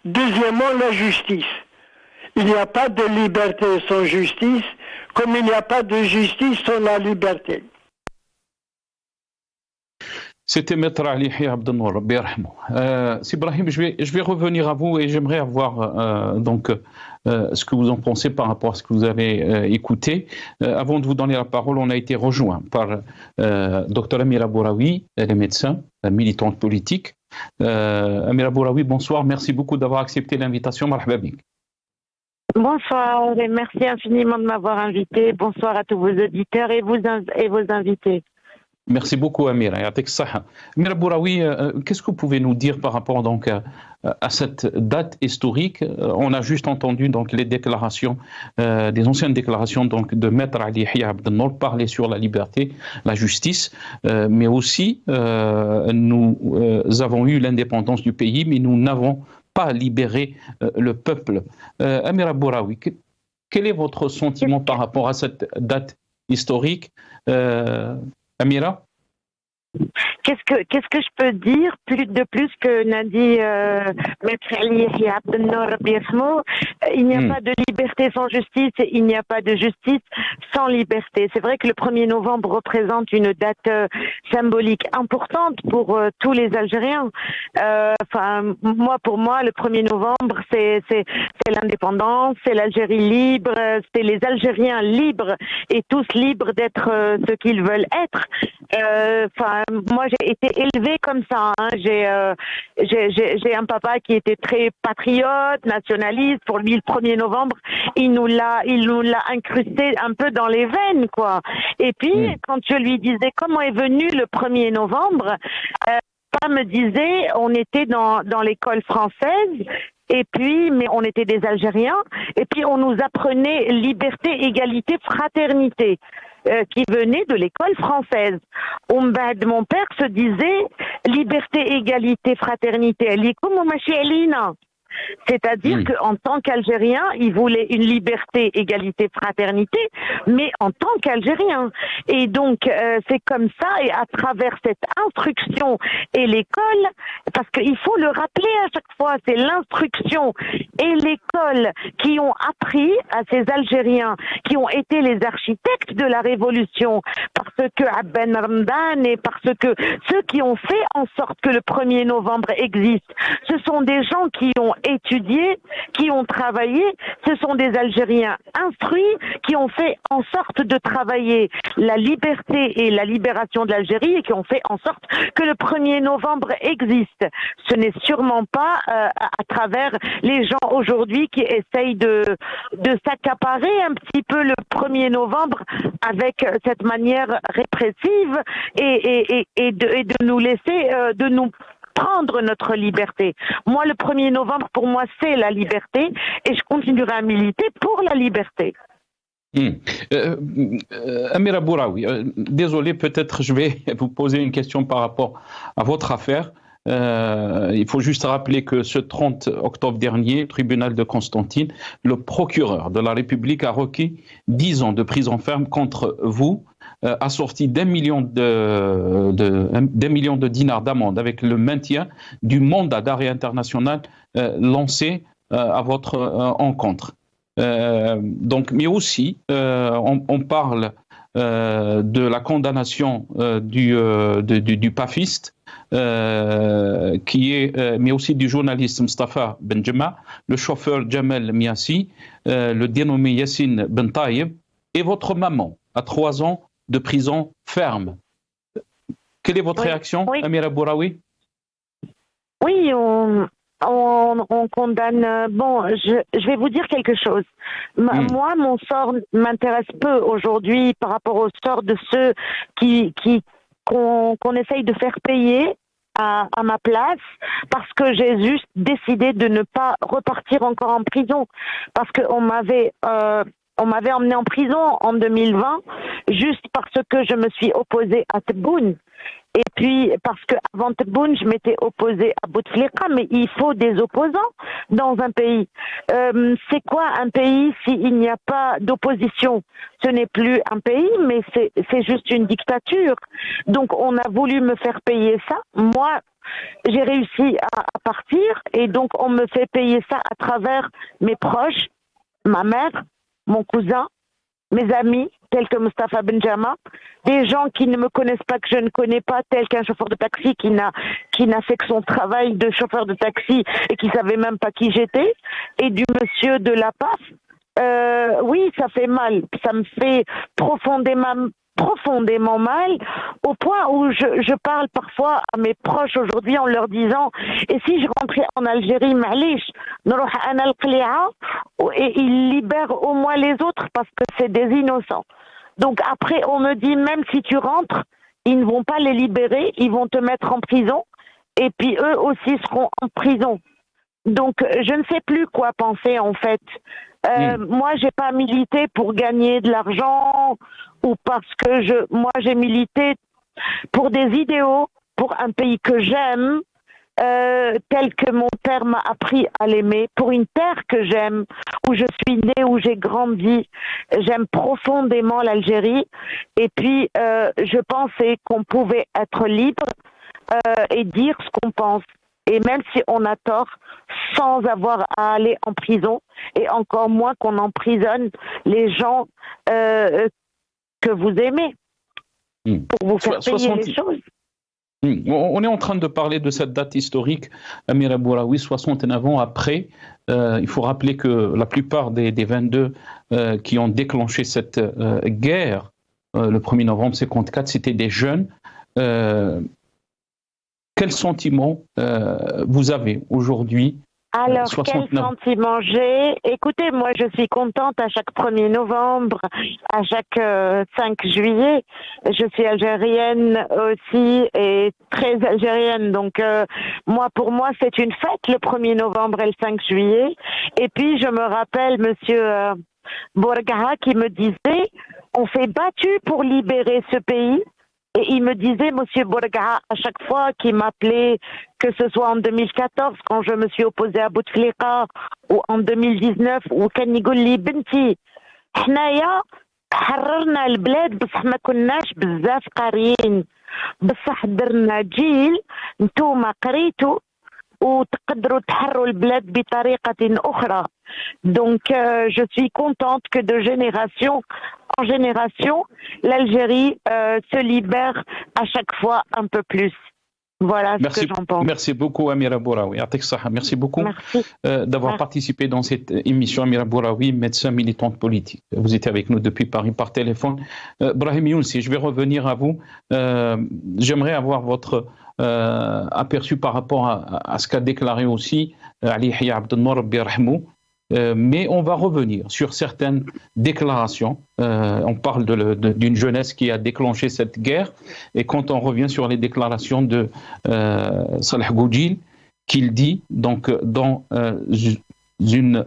deuxièmement, la justice. Il n'y a pas de liberté sans justice, comme il n'y a pas de justice sans la liberté. C'était Maître Ali Yahya Abdel-Nour, Rabbi yarhamou. Ibrahim, je vais revenir à vous et j'aimerais avoir ce que vous en pensez par rapport à ce que vous avez écouté. Avant de vous donner la parole, on a été rejoint par Dr Amira Bouraoui, elle est médecin, militante politique. Amira Bouraoui, bonsoir, merci beaucoup d'avoir accepté l'invitation. Marhaba bik. Bonsoir et merci infiniment de m'avoir invité. Bonsoir à tous vos auditeurs et vos invités. Merci beaucoup Amira. Amira Bouraoui, qu'est-ce que vous pouvez nous dire par rapport donc à cette date historique? On a juste entendu donc les déclarations, des anciennes déclarations donc de Maître Ali Yahya Abdel-Nour parler sur la liberté, la justice, mais aussi nous avons eu l'indépendance du pays, mais nous n'avons pas libéré le peuple. Amira Bouraoui, quel est votre sentiment par rapport à cette date historique? Amira? Qu'est-ce que je peux dire de plus que n'a dit Maître Ali Yahya Abdel-Nour? Il n'y a pas de liberté sans justice, et il n'y a pas de justice sans liberté. C'est vrai que le 1er novembre représente une date symbolique importante pour tous les Algériens. Pour moi, le 1er novembre, c'est l'indépendance, c'est l'Algérie libre, c'est les Algériens libres et tous libres d'être ce qu'ils veulent être. Moi, j'ai été élevée comme ça. Hein. J'ai un papa qui était très patriote, nationaliste. Pour lui, le 1er novembre, il nous l'a incrusté un peu dans les veines, quoi. Et puis, quand je lui disais comment est venu le 1er novembre, papa me disait, on était dans l'école française. Et puis, mais on était des Algériens. Et puis, on nous apprenait liberté, égalité, fraternité. Qui venait de l'école française. Mon père se disait liberté, égalité, fraternité. C'est-à-dire qu'en tant qu'Algérien, il voulait une liberté, égalité, fraternité, mais en tant qu'Algérien. Et donc, c'est comme ça, et à travers cette instruction et l'école, parce qu'il faut le rappeler à chaque fois, c'est l'instruction et l'école qui ont appris à ces Algériens, qui ont été les architectes de la révolution, parce que Abben Ramdan et parce que ceux qui ont fait en sorte que le 1er novembre existe, ce sont des gens qui ont étudié, qui ont travaillé, ce sont des Algériens instruits qui ont fait en sorte de travailler la liberté et la libération de l'Algérie et qui ont fait en sorte que le 1er novembre existe. Ce n'est sûrement pas à travers les gens aujourd'hui qui essayent de s'accaparer un petit peu le 1er novembre avec cette manière répressive et de nous laisser, de nous prendre notre liberté. Moi, le 1er novembre, pour moi, c'est la liberté et je continuerai à militer pour la liberté. Amira Bouraoui, désolé, peut-être je vais vous poser une question par rapport à votre affaire. Il faut juste rappeler que ce 30 octobre dernier, le tribunal de Constantine, le procureur de la République a requis 10 ans de prison ferme contre vous, assorti d'1 million de dinars d'amende avec le maintien du mandat d'arrêt international lancé à votre encontre. Donc, mais aussi, on parle de la condamnation du pafiste, mais aussi du journaliste Mustafa Benjema, le chauffeur Jamel Miassi, le dénommé Yassine Ben Taïeb, et votre maman à 3 ans de prison ferme. Quelle est votre réaction, Amira Bouraoui? Oui, on condamne. Bon, je vais vous dire quelque chose. Moi, mon sort m'intéresse peu aujourd'hui par rapport au sort de ceux qu'on essaye de faire payer à ma place parce que j'ai juste décidé de ne pas repartir encore en prison parce qu'on m'avait emmené en prison en 2020 juste parce que je me suis opposée à Tebboune. Et puis, parce qu'avant Tebboune, je m'étais opposée à Bouteflika, mais il faut des opposants dans un pays. C'est quoi un pays s'il n'y a pas d'opposition? Ce n'est plus un pays, mais c'est juste une dictature. Donc, on a voulu me faire payer ça. Moi, j'ai réussi à partir, et donc on me fait payer ça à travers mes proches, ma mère, mon cousin, mes amis, tels que Mustafa Benjama, des gens qui ne me connaissent pas, que je ne connais pas, tels qu'un chauffeur de taxi qui n'a fait que son travail de chauffeur de taxi et qui savait même pas qui j'étais, et du monsieur de la PAF. Oui, ça fait mal. Ça me fait profondément mal, au point où je parle parfois à mes proches aujourd'hui en leur disant et si je rentrais en Algérie, ma'lish, et ils libèrent au moins les autres parce que c'est des innocents. Donc après on me dit même si tu rentres, ils ne vont pas les libérer, ils vont te mettre en prison et puis eux aussi seront en prison. Donc je ne sais plus quoi penser en fait. Moi j'ai pas milité pour gagner de l'argent ou parce que moi j'ai milité pour des idéaux, pour un pays que j'aime, tel que mon père m'a appris à l'aimer, pour une terre que j'aime, où je suis née, où j'ai grandi. J'aime profondément l'Algérie. Et puis, je pensais qu'on pouvait être libre et dire ce qu'on pense. Et même si on a tort, sans avoir à aller en prison, et encore moins qu'on emprisonne les gens que vous aimez, pour vous faire payer les choses. On est en train de parler de cette date historique, Amira Bouraoui, 69 ans après. Il faut rappeler que la plupart des 22 qui ont déclenché cette guerre, le 1er novembre 54, c'était des jeunes. Quel sentiment vous avez aujourd'hui? Alors, quel sentiment j'ai? Écoutez, moi, je suis contente à chaque 1er novembre, à chaque 5 juillet. Je suis algérienne aussi et très algérienne. Donc, pour moi, c'est une fête, le 1er novembre et le 5 juillet. Et puis, je me rappelle monsieur Bourgaha qui me disait, on s'est battu pour libérer ce pays. Et il me disait, Monsieur Bourga'a, à chaque fois qu'il m'appelait, que ce soit en 2014, quand je me suis opposée à Bouteflika, ou en 2019, ou كان يقول لي بنتي حنايا حررنا البلاد بصح ما كناش بزاف قاريين بصح درنا جيل نتوما قريتوا وتقدروا تحرروا البلاد بطريقة أخرى. Donc je suis contente que de génération en génération, l'Algérie se libère à chaque fois un peu plus. Voilà ce que j'en pense. Merci beaucoup Amira Bouraoui. Merci beaucoup d'avoir participé dans cette émission. Amira Bouraoui, médecin militante politique. Vous étiez avec nous depuis Paris par téléphone. Brahim Younsi, je vais revenir à vous. J'aimerais avoir votre aperçu par rapport à ce qu'a déclaré aussi Ali Yahya Abdel-Nour Rabbi yarhamou. Mais on va revenir sur certaines déclarations. On parle d'une jeunesse qui a déclenché cette guerre. Et quand on revient sur les déclarations de Salah Goudjil, qu'il dit donc, dans une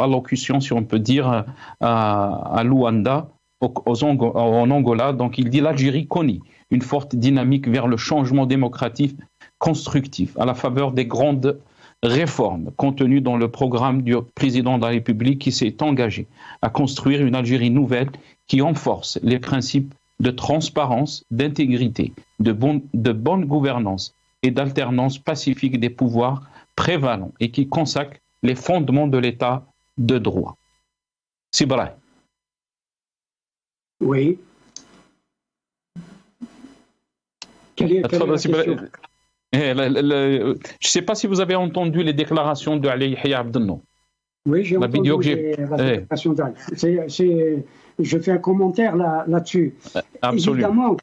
allocution, si on peut dire, à Luanda, en Angola, donc il dit l'Algérie connaît une forte dynamique vers le changement démocratique constructif à la faveur des grandes réformes contenues dans le programme du président de la République qui s'est engagé à construire une Algérie nouvelle qui renforce les principes de transparence, d'intégrité, de bonne gouvernance et d'alternance pacifique des pouvoirs prévalents et qui consacre les fondements de l'État de droit. C'est vrai. Oui. Quelle est la question? Je ne sais pas si vous avez entendu les déclarations de Ali Yahya Abdel-Nour. Oui, j'ai entendu la déclaration d'Ali. Je fais un commentaire là-dessus. Absolument.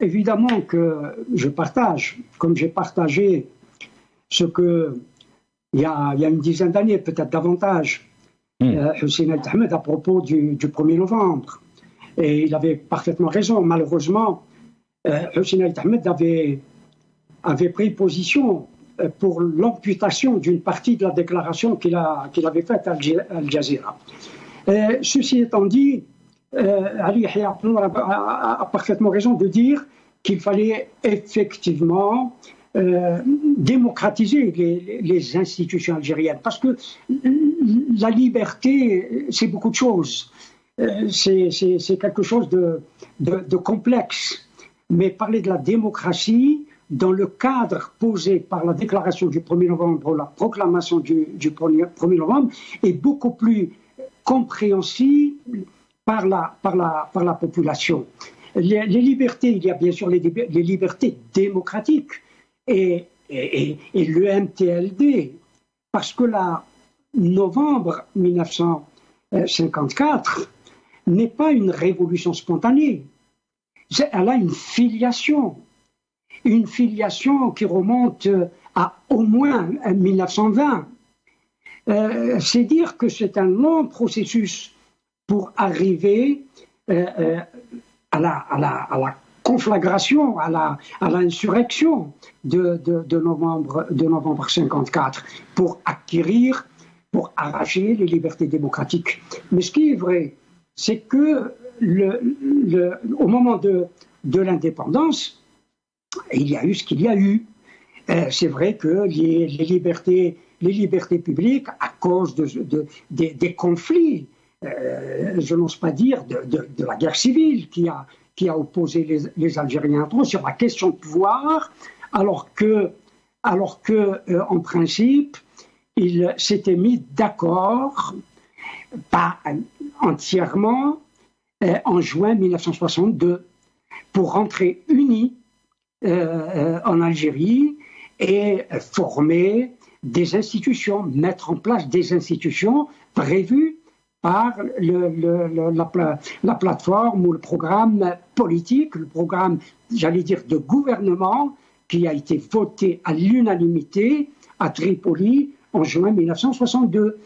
Évidemment que je partage, comme j'ai partagé ce que, il y a une dizaine d'années, peut-être davantage, Hussein El-Ahmed à propos du 1er novembre. Et il avait parfaitement raison. Malheureusement, Hussein El-Ahmed avait pris position pour l'amputation d'une partie de la déclaration qu'il avait faite à Al Jazeera. Ceci étant dit, Ali Yahya Abdel-Nour a parfaitement raison de dire qu'il fallait effectivement démocratiser les institutions algériennes, parce que la liberté, c'est beaucoup de choses. C'est quelque chose de complexe. Mais parler de la démocratie dans le cadre posé par la déclaration du 1er novembre, la proclamation du 1er novembre, est beaucoup plus compréhensible par la population. Les libertés, il y a bien sûr les libertés démocratiques et le MTLD, parce que la novembre 1954 n'est pas une révolution spontanée, elle a une filiation qui remonte à au moins 1920. C'est dire que c'est un long processus pour arriver à la conflagration, à l'insurrection de novembre 1954, pour arracher les libertés démocratiques. Mais ce qui est vrai, c'est que au moment de l'indépendance, il y a eu ce qu'il y a eu. C'est vrai que les libertés publiques, à cause des conflits, je n'ose pas dire de la guerre civile qui a opposé les Algériens entre eux sur la question de pouvoir, alors que en principe, ils s'étaient mis d'accord, pas entièrement, en juin 1962, pour rentrer unis en Algérie et former des institutions, mettre en place des institutions prévues par la plateforme ou le programme politique, le programme, j'allais dire, de gouvernement qui a été voté à l'unanimité à Tripoli en juin 1962.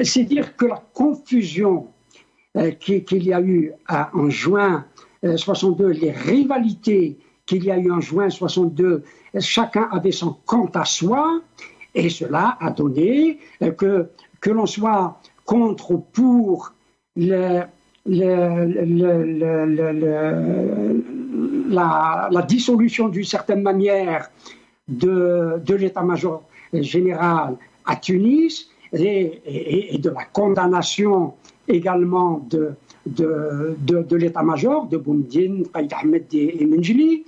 C'est dire que la confusion qu'il y a eu en juin 62, les rivalités qu'il y a eu en juin 62, chacun avait son compte à soi, et cela a donné que l'on soit contre ou pour la dissolution d'une certaine manière de l'état-major général à Tunis et de la condamnation également de l'état-major de Boumediene, Qaïd Ahmed et Menjli.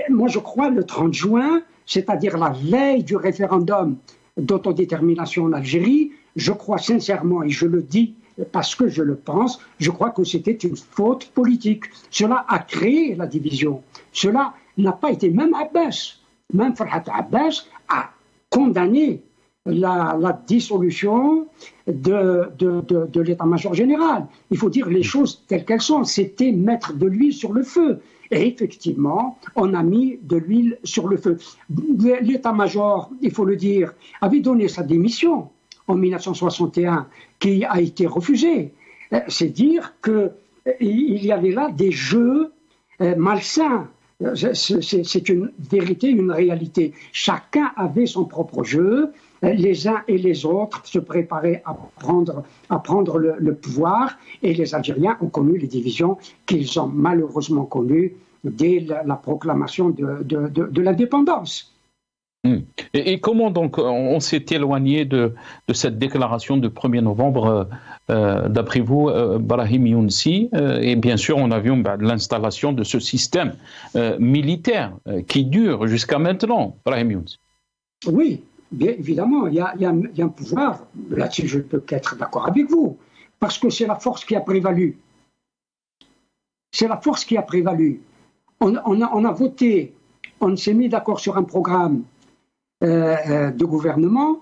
Moi, je crois le 30 juin, c'est-à-dire la veille du référendum d'autodétermination en Algérie, je crois sincèrement, et je le dis parce que je le pense, je crois que c'était une faute politique. Cela a créé la division. Cela n'a pas été, même Farhat Abbas a condamné la dissolution de l'état-major général. Il faut dire les choses telles qu'elles sont. C'était mettre de l'huile sur le feu. Et effectivement, on a mis de l'huile sur le feu. L'état-major, il faut le dire, avait donné sa démission en 1961, qui a été refusée. C'est dire qu'il y avait là des jeux malsains. C'est une vérité, une réalité. Chacun avait son propre jeu. Les uns et les autres se préparaient à prendre le pouvoir, et les Algériens ont connu les divisions qu'ils ont malheureusement connues dès la proclamation de l'indépendance. Et comment donc on s'est éloigné de cette déclaration du 1er novembre, d'après vous, Brahim Younsi, et bien sûr on a vu l'installation de ce système militaire qui dure jusqu'à maintenant, Brahim Younsi. Oui, bien évidemment, il y a un pouvoir, là-dessus je ne peux qu'être d'accord avec vous, parce que c'est la force qui a prévalu. C'est la force qui a prévalu. On a voté, on s'est mis d'accord sur un programme de gouvernement,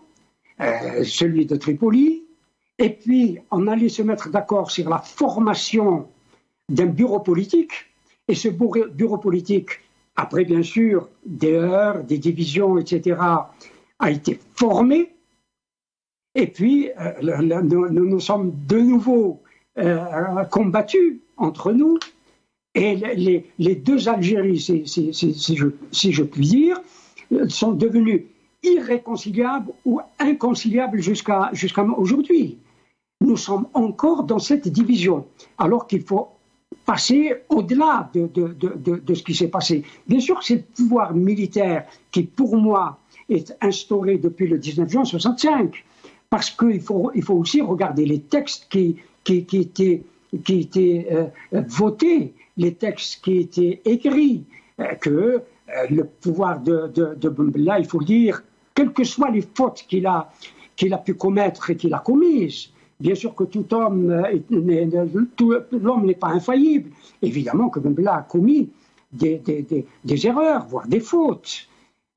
celui de Tripoli, et puis on allait se mettre d'accord sur la formation d'un bureau politique, et ce bureau politique, après bien sûr des heures, des divisions, etc., a été formé, et puis nous sommes de nouveau combattus entre nous, et les deux Algéries, si je puis dire, sont devenus irréconciliables ou inconciliables jusqu'à aujourd'hui. Nous sommes encore dans cette division, alors qu'il faut passer au-delà de ce qui s'est passé. Bien sûr, c'est le pouvoir militaire qui, pour moi, est instauré depuis le 19 juin 1965, parce qu'il faut aussi regarder les textes qui étaient votés, les textes qui étaient écrits, que le pouvoir de Ben Bella, il faut le dire, quelles que soient les fautes qu'il a pu commettre et qu'il a commises, bien sûr que l'homme n'est pas infaillible. Évidemment que Ben Bella a commis des erreurs, voire des fautes.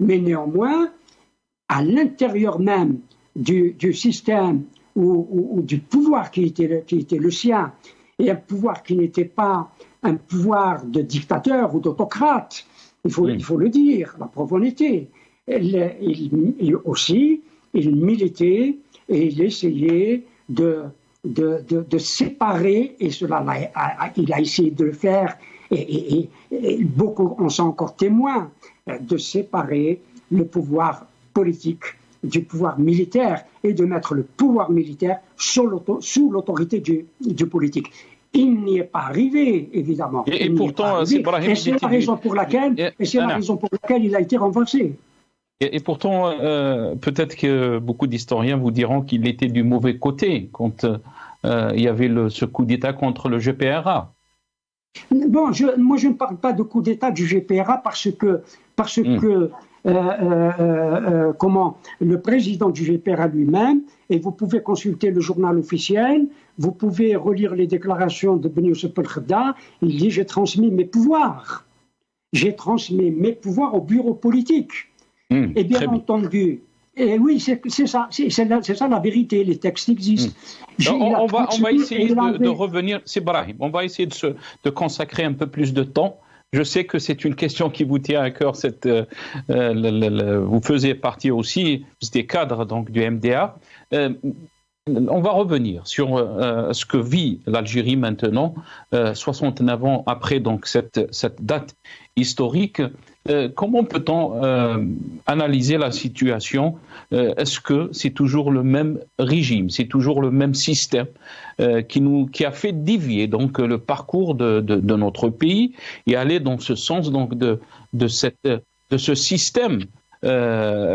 Mais néanmoins, à l'intérieur même du système ou du pouvoir qui était le sien, et un pouvoir qui n'était pas un pouvoir de dictateur ou d'autocrate, il faut le dire, la preuve en était. Il militait et il essayait de séparer, et cela, il a essayé de le faire, et beaucoup en sont encore témoins, de séparer le pouvoir politique du pouvoir militaire et de mettre le pouvoir militaire sous l'autorité du politique. Il n'y est pas arrivé, évidemment. Et pourtant, c'est la raison pour laquelle il a été renversé. Et pourtant, peut-être que beaucoup d'historiens vous diront qu'il était du mauvais côté quand il y avait ce coup d'État contre le GPRA. Bon, moi je ne parle pas de coup d'État du GPRA parce que le président du GPRA lui-même, et vous pouvez consulter le journal officiel, vous pouvez relire les déclarations de Ben Youssef El-Khedda, il dit « J'ai transmis mes pouvoirs. J'ai transmis mes pouvoirs au bureau politique. » Et bien entendu, et oui, c'est ça la vérité, les textes existent. On va essayer de revenir, c'est Brahim, on va essayer de consacrer un peu plus de temps. Je sais que c'est une question qui vous tient à cœur. Vous faisiez partie aussi, vous étiez cadre donc, du MDA. On va revenir sur ce que vit l'Algérie maintenant, 69 ans après donc, cette date historique. comment peut-on analyser la situation? Est-ce que c'est toujours le même régime, c'est toujours le même système qui a fait dévier donc le parcours de notre pays et aller dans ce sens donc de ce système,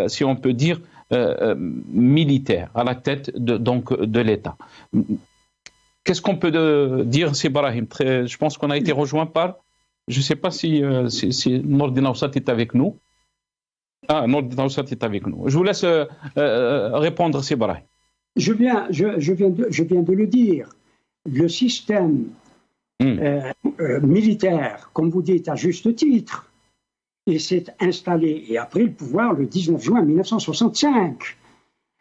si on peut dire, militaire à la tête de l'État. Qu'est-ce qu'on peut dire, c'est Brahim? Je pense qu'on a été rejoint par, je ne sais pas si Nordin Awsat est avec nous. Ah, Nordin Awsat est avec nous. Je vous laisse répondre, c'est Brahim. Je viens de le dire. Le système militaire, comme vous dites à juste titre, il s'est installé et a pris le pouvoir le 19 juin 1965.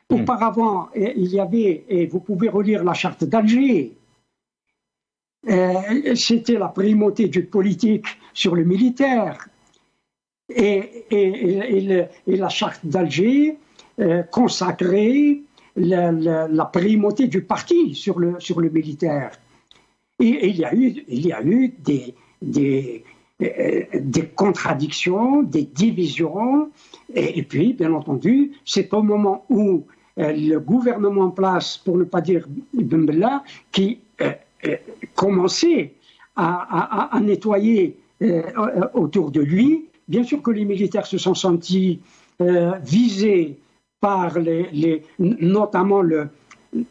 Auparavant, il y avait, et vous pouvez relire la charte d'Alger, c'était la primauté du politique sur le militaire. Et la charte d'Alger consacrait la primauté du parti sur le militaire. Et il y a eu des contradictions, des divisions, et puis, bien entendu, c'est au moment où le gouvernement en place, pour ne pas dire Ben Bella, qui commençait à nettoyer autour de lui. Bien sûr que les militaires se sont sentis visés par notamment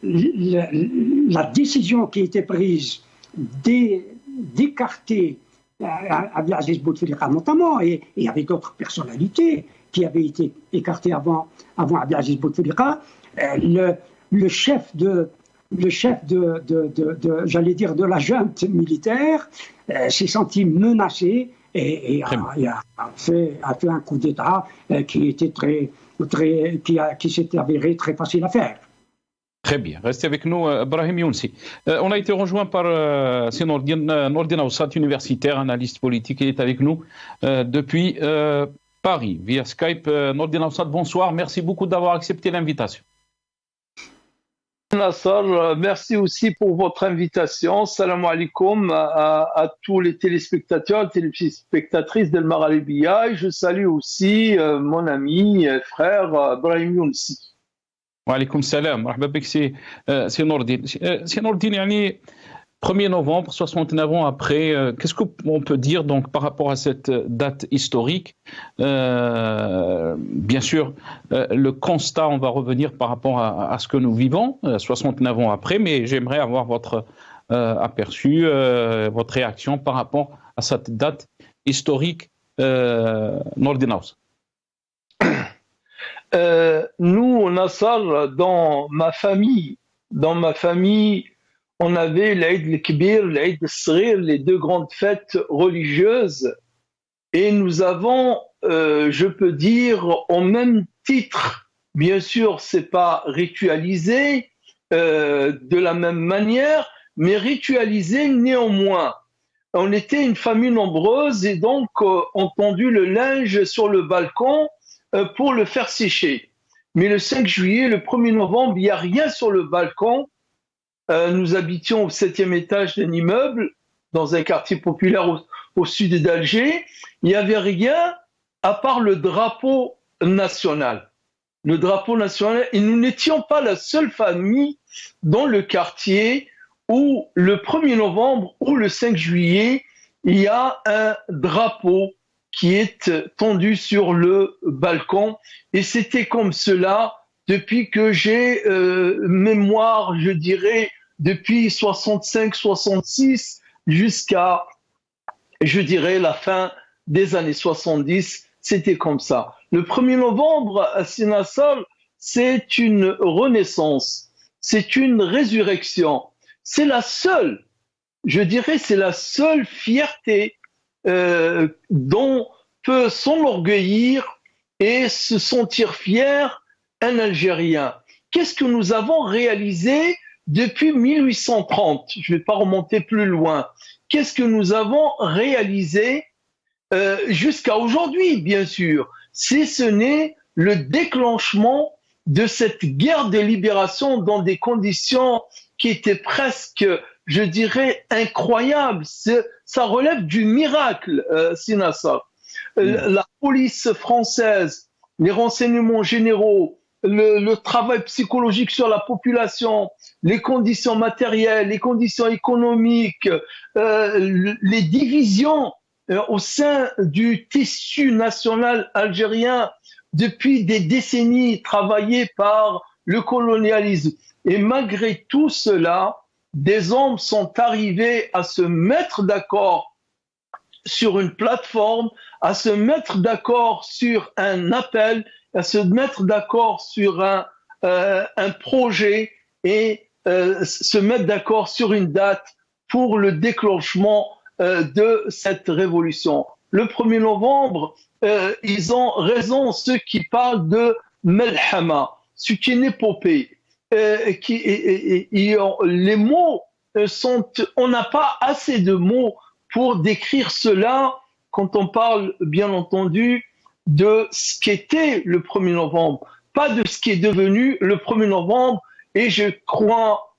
la décision qui a été prise d'écarter Abdelaziz Bouteflika notamment, et il y avait d'autres personnalités qui avaient été écartées avant Abdelaziz Bouteflika. Le chef j'allais dire, de la junte militaire s'est senti menacé et a fait un coup d'État qui s'est avéré très facile à faire. Très bien. Restez avec nous, Brahim Younsi. On a été rejoint par Nordin Awsat, universitaire, analyste politique. Il est avec nous depuis Paris, via Skype. Nordin Awsat, bonsoir. Merci beaucoup d'avoir accepté l'invitation. Nassar, merci aussi pour votre invitation. Salam alaikum à tous les téléspectateurs et téléspectatrices d'El Maralibiya. Je salue aussi mon ami et frère Brahim Younsi. Wa alaykoum salam. Marhaba bik, c'est Nordin. C'est Nordin, yani 1er novembre, 69 ans après, qu'est-ce qu'on peut dire donc par rapport à cette date historique? Bien sûr, le constat, on va revenir par rapport à ce que nous vivons 69 ans après, mais j'aimerais avoir votre aperçu, votre réaction par rapport à cette date historique, Nordin Awsat. Nous, Nassar, dans ma famille, on avait l'Aïd al-Kbir, l'Aïd al-Sghir, les deux grandes fêtes religieuses, et nous avons, je peux dire, au même titre, bien sûr, c'est pas ritualisé de la même manière, mais ritualisé néanmoins. On était une famille nombreuse et donc on tendait le linge sur le balcon pour le faire sécher. Mais le 5 juillet, le 1er novembre, il n'y a rien sur le balcon. Nous habitions au 7e étage d'un immeuble, dans un quartier populaire au sud d'Alger. Il n'y avait rien à part le drapeau national. Le drapeau national, et nous n'étions pas la seule famille dans le quartier où le 1er novembre ou le 5 juillet, il y a un drapeau qui est tendu sur le balcon. Et c'était comme cela depuis que j'ai mémoire, je dirais, depuis 65-66 jusqu'à, je dirais, la fin des années 70, c'était comme ça. Le 1er novembre, à Sinassal, c'est une renaissance, c'est une résurrection. C'est la seule, je dirais, c'est la seule fierté dont peut s'enorgueillir et se sentir fier un Algérien. Qu'est-ce que nous avons réalisé depuis 1830? Je ne vais pas remonter plus loin. Qu'est-ce que nous avons réalisé jusqu'à aujourd'hui, bien sûr, si ce n'est le déclenchement de cette guerre de libération dans des conditions qui étaient presque, je dirais, incroyables. Ça relève du miracle, Sinassar. la police française, les renseignements généraux, le travail psychologique sur la population, les conditions matérielles, les conditions économiques, les divisions au sein du tissu national algérien depuis des décennies travaillées par le colonialisme. Et malgré tout cela, des hommes sont arrivés à se mettre d'accord sur une plateforme, à se mettre d'accord sur un appel, à se mettre d'accord sur un projet et se mettre d'accord sur une date pour le déclenchement de cette révolution. Le 1er novembre, ils ont raison ceux qui parlent de Melhama, ce qui est une épopée. Les mots sont... On n'a pas assez de mots pour décrire cela quand on parle, bien entendu, de ce qu'était le 1er novembre, pas de ce qui est devenu le 1er novembre. Et je crois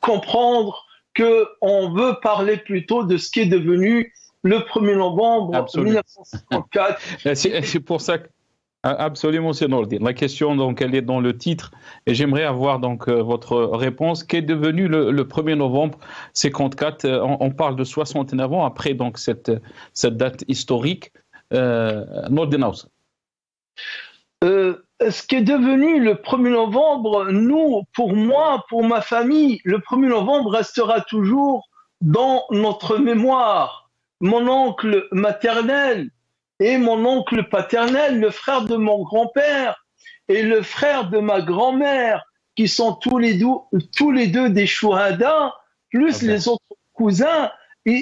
comprendre qu'on veut parler plutôt de ce qui est devenu le 1er novembre Absolument. 1954. C'est pour ça que... Absolument, c'est Nordine. La question, donc, elle est dans le titre et j'aimerais avoir donc votre réponse. Qu'est devenu le 1er novembre 54 on parle de 69 ans après donc cette date historique. Nordine House. Ce qui est devenu le 1er novembre, nous, pour moi, pour ma famille, le 1er novembre restera toujours dans notre mémoire. Mon oncle maternel et mon oncle paternel, le frère de mon grand-père et le frère de ma grand-mère, qui sont tous les deux des chouhadas, plus les autres cousins,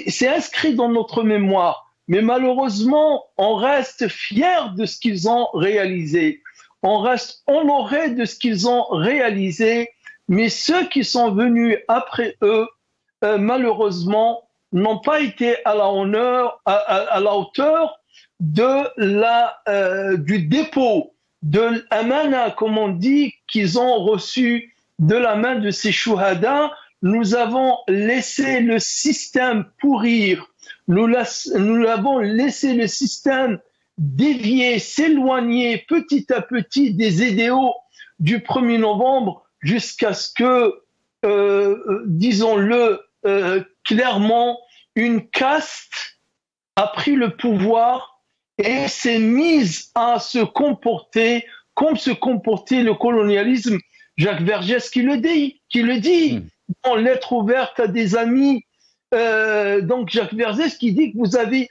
c'est inscrit dans notre mémoire. Mais malheureusement, on reste fiers de ce qu'ils ont réalisé. On reste honoré de ce qu'ils ont réalisé, mais ceux qui sont venus après eux, malheureusement, n'ont pas été à la hauteur du dépôt, de l'amana, comme on dit, qu'ils ont reçu de la main de ces chouhadas. Nous avons laissé le système pourrir, nous avons laissé le système dévier, s'éloigner petit à petit des idéaux du 1er novembre jusqu'à ce que, disons-le clairement, une caste a pris le pouvoir et s'est mise à se comporter comme se comportait le colonialisme. Jacques Vergès qui le dit dans Lettre ouverte à des amis. Donc Jacques Vergès qui dit que vous avez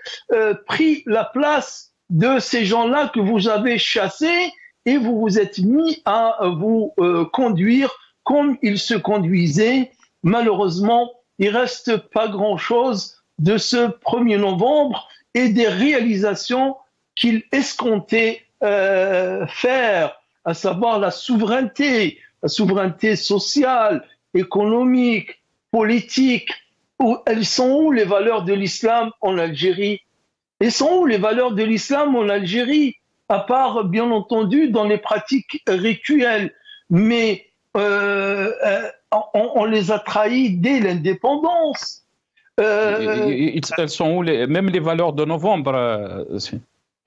pris la place de ces gens-là que vous avez chassés et vous vous êtes mis à vous conduire comme ils se conduisaient. Malheureusement, il reste pas grand-chose de ce 1er novembre et des réalisations qu'il escomptait faire, à savoir la souveraineté sociale, économique, politique. Elles sont où les valeurs de l'islam en Algérie? Elles sont où les valeurs de l'islam en Algérie? À part, bien entendu, dans les pratiques rituelles. Mais on les a trahis dès l'indépendance. Elles sont où même les valeurs de novembre?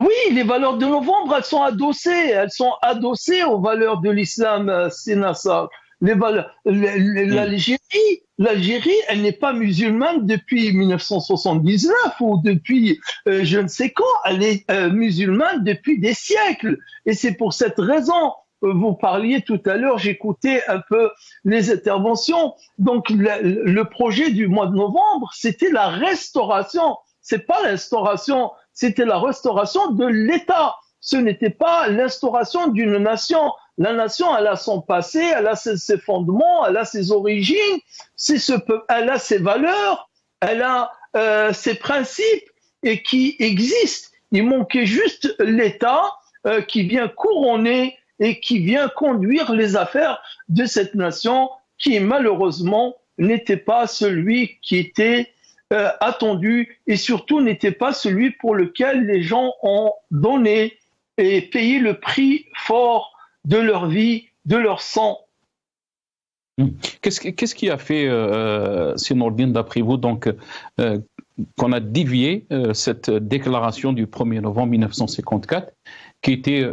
Oui, les valeurs de novembre, elles sont adossées aux valeurs de l'islam, Sénassar. L'Algérie, elle n'est pas musulmane depuis 1979 ou depuis je ne sais quand. Elle est musulmane depuis des siècles. Et c'est pour cette raison, vous parliez tout à l'heure, j'écoutais un peu les interventions. Donc le projet du mois de novembre, c'était la restauration. C'est pas l'instauration, c'était la restauration de l'État. Ce n'était pas l'instauration d'une nation. La nation, elle a son passé, elle a ses fondements, elle a ses origines, elle a ses valeurs, elle a ses principes et qui existent. Il manquait juste l'État qui vient couronner et qui vient conduire les affaires de cette nation qui malheureusement n'était pas celui qui était attendu et surtout n'était pas celui pour lequel les gens ont donné et payé le prix fort de leur vie, de leur sang. Qu'est-ce qui a fait, Nordine, d'après vous, donc, qu'on a dévié cette déclaration du 1er novembre 1954, qui était,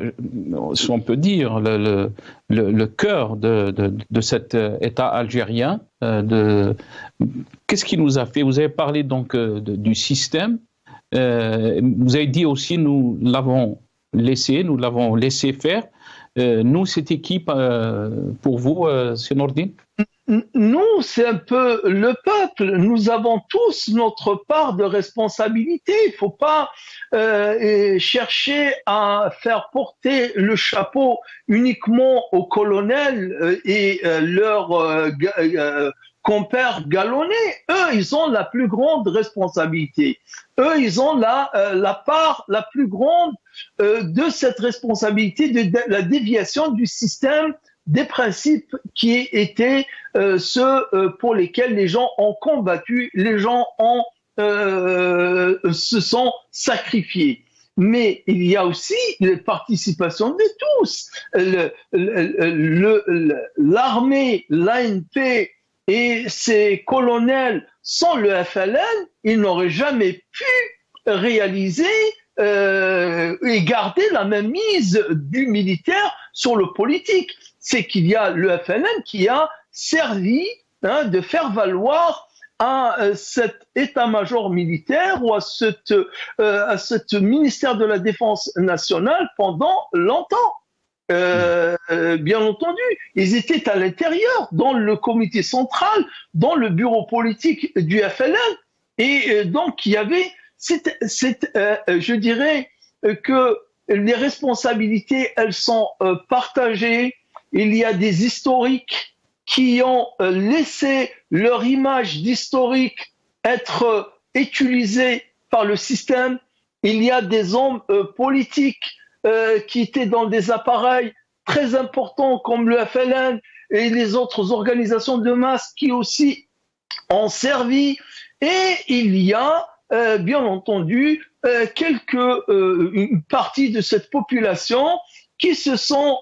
si on peut dire, le cœur de cet État algérien. Qu'est-ce qui nous a fait? Vous avez parlé donc du système. Vous avez dit aussi, nous l'avons laissé faire. Nous, c'était qui pour vous, c'est Nordine? Nous, c'est un peu le peuple. Nous avons tous notre part de responsabilité. Il ne faut pas chercher à faire porter le chapeau uniquement aux colonels et leurs compères galonnés. Eux, ils ont la plus grande responsabilité. Eux, ils ont la part la plus grande de cette responsabilité de la déviation du système, des principes qui étaient ceux pour lesquels les gens ont combattu, les gens se sont sacrifiés. Mais il y a aussi la participation de tous. L'armée, l'ANP et ses colonels, sans le FLN, ils n'auraient jamais pu réaliser et garder la mainmise du militaire sur le politique. C'est qu'il y a le FLN qui a servi de faire valoir à cet état-major militaire ou à ce ministère de la Défense nationale pendant longtemps. Bien entendu, ils étaient à l'intérieur, dans le comité central, dans le bureau politique du FLN, et donc il y avait, je dirais que les responsabilités, elles sont partagées. Il y a des historiques qui ont laissé leur image d'historique être utilisée par le système. Il y a des hommes politiques qui étaient dans des appareils très importants comme le FLN et les autres organisations de masse qui aussi ont servi. Et il y a, bien entendu, une partie de cette population qui se sont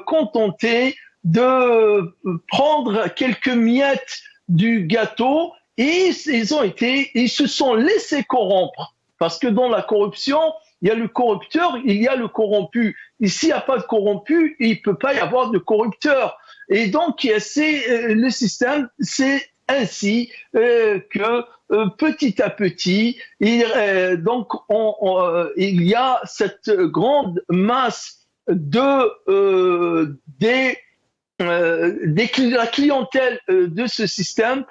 contentés de prendre quelques miettes du gâteau et ils se sont laissés corrompre. Parce que dans la corruption, il y a le corrupteur, il y a le corrompu. Ici, il n'y a pas de corrompu, il ne peut pas y avoir de corrupteur. Et donc, le système, c'est ainsi que petit à petit, il y a cette grande masse de la clientèle de ce système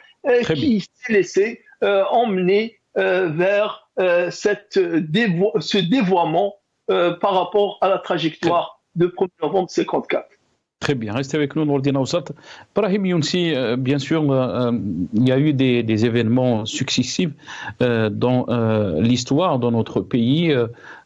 qui s'est laissée emmener vers ce dévoiement par rapport à la trajectoire de 1er novembre 1954. Très bien, restez avec nous, Nordine Aoussat. Brahim Younsi, bien sûr, il y a eu des événements successifs dans l'histoire de notre pays.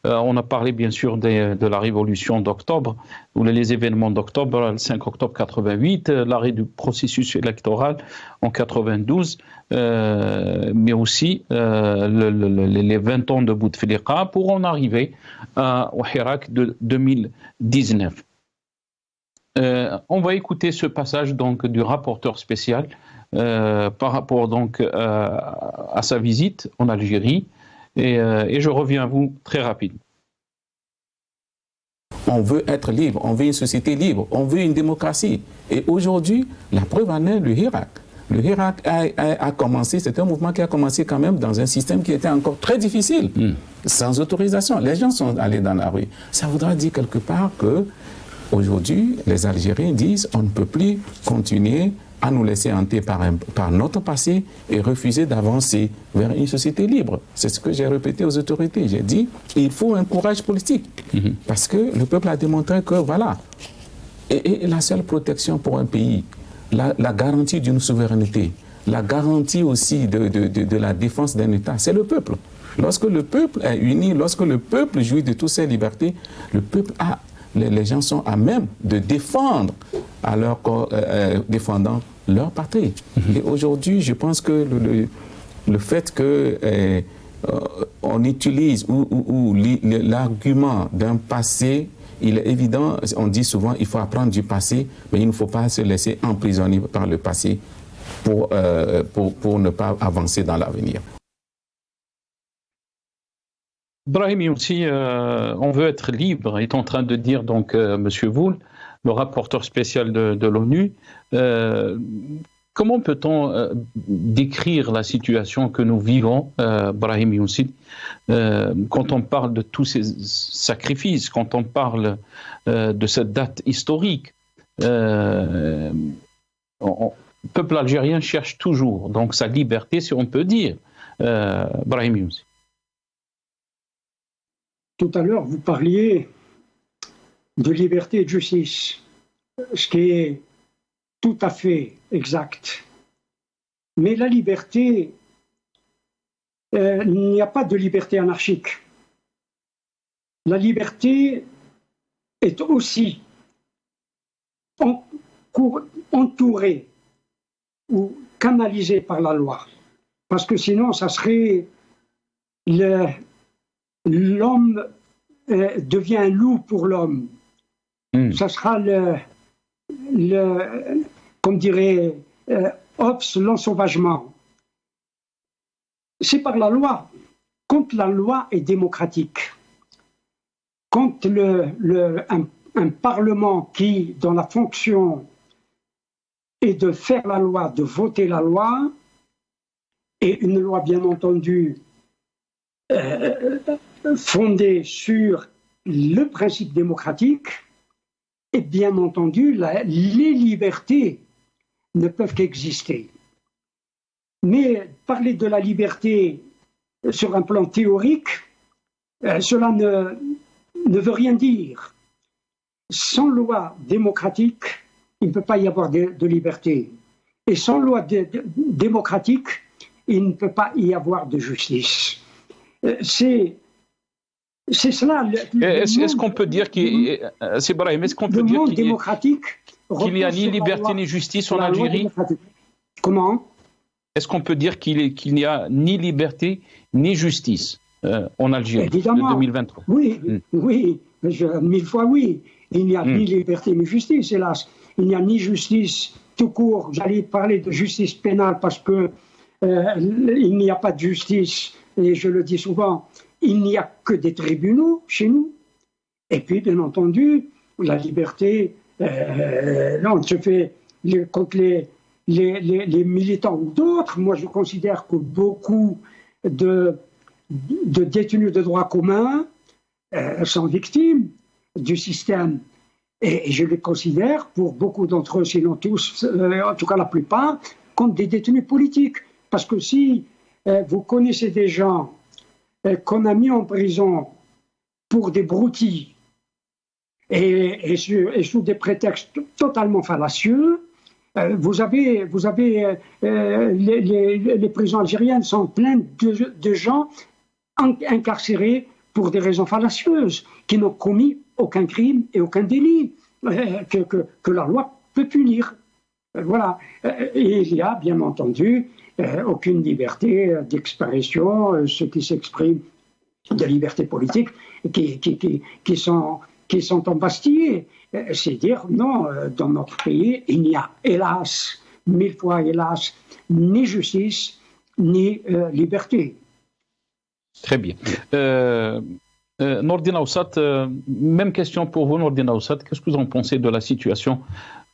On a parlé bien sûr de la révolution d'octobre, ou les événements d'octobre, le 5 octobre 88, l'arrêt du processus électoral en 92, mais aussi les 20 ans de Bouteflika pour en arriver au Hirak de 2019. On va écouter ce passage donc du rapporteur spécial par rapport donc à sa visite en Algérie et je reviens à vous très rapidement. On veut être libre, on veut une société libre, on veut une démocratie. Et aujourd'hui, la preuve en est le Hirak. Le Hirak a commencé, c'est un mouvement qui a commencé quand même dans un système qui était encore très difficile, sans autorisation. Les gens sont allés dans la rue. Ça voudra dire quelque part que aujourd'hui, les Algériens disent on ne peut plus continuer à nous laisser hanter par notre passé et refuser d'avancer vers une société libre. C'est ce que j'ai répété aux autorités. J'ai dit il faut un courage politique parce que le peuple a démontré que voilà. Et la seule protection pour un pays, la garantie d'une souveraineté, la garantie aussi de la défense d'un État, c'est le peuple. Lorsque le peuple est uni, lorsque le peuple jouit de toutes ses libertés, le peuple a les gens sont à même de défendre défendant leur patrie. Et aujourd'hui, je pense que le fait que on utilise ou l'argument d'un passé, il est évident, on dit souvent il faut apprendre du passé, mais il ne faut pas se laisser emprisonner par le passé pour ne pas avancer dans l'avenir. Brahim Younsi, on veut être libre, est en train de dire donc Monsieur Woul, le rapporteur spécial de l'ONU. Comment peut-on décrire la situation que nous vivons, Brahim Younsi, quand on parle de tous ces sacrifices, quand on parle de cette date historique? Le peuple algérien cherche toujours donc sa liberté, si on peut dire, Brahim Younsi. Tout à l'heure, vous parliez de liberté et de justice, ce qui est tout à fait exact. Mais la liberté, il n'y a pas de liberté anarchique. La liberté est aussi entourée ou canalisée par la loi. Parce que sinon, ça serait l'homme devient un loup pour l'homme. Ça sera comme dirait Hobbes, l'ensauvagement. C'est par la loi. Quand la loi est démocratique, quand un Parlement qui, dans la fonction est de faire la loi, de voter la loi, et une loi bien entendu fondée sur le principe démocratique, et bien entendu, les libertés ne peuvent qu'exister. Mais parler de la liberté sur un plan théorique, cela ne veut rien dire. Sans loi démocratique, il ne peut pas y avoir de liberté. Et sans loi démocratique, il ne peut pas y avoir de justice. C'est cela. Est-ce qu'on peut dire qu'il y a ni liberté ni justice en Algérie? Comment? Est-ce qu'on peut dire qu'il n'y a ni liberté ni justice en Algérie Évidemment. de 2023? Oui, oui, 1000 fois oui. Il n'y a ni liberté ni justice, hélas. Il n'y a ni justice tout court. J'allais parler de justice pénale parce que il n'y a pas de justice, et je le dis souvent, il n'y a que des tribunaux chez nous. Et puis, bien entendu, la liberté, non, je fais contre les militants ou d'autres. Moi, je considère que beaucoup de détenus de droit commun sont victimes du système. Et je les considère, pour beaucoup d'entre eux, sinon tous, en tout cas la plupart, comme des détenus politiques. Parce que si vous connaissez des gens qu'on a mis en prison pour des broutilles et sous des prétextes totalement fallacieux, vous avez les prisons algériennes sont pleines de gens incarcérés pour des raisons fallacieuses, qui n'ont commis aucun crime et aucun délit que la loi peut punir. Voilà. Et il y a bien entendu aucune liberté d'expression, ceux qui s'expriment de liberté politique, qui sont embastillés. C'est dire, non, dans notre pays, il n'y a hélas, 1000 fois hélas, ni justice, ni liberté. Très bien. Nordine Aoussat, même question pour vous, Nordine Aoussat. Qu'est-ce que vous en pensez de la situation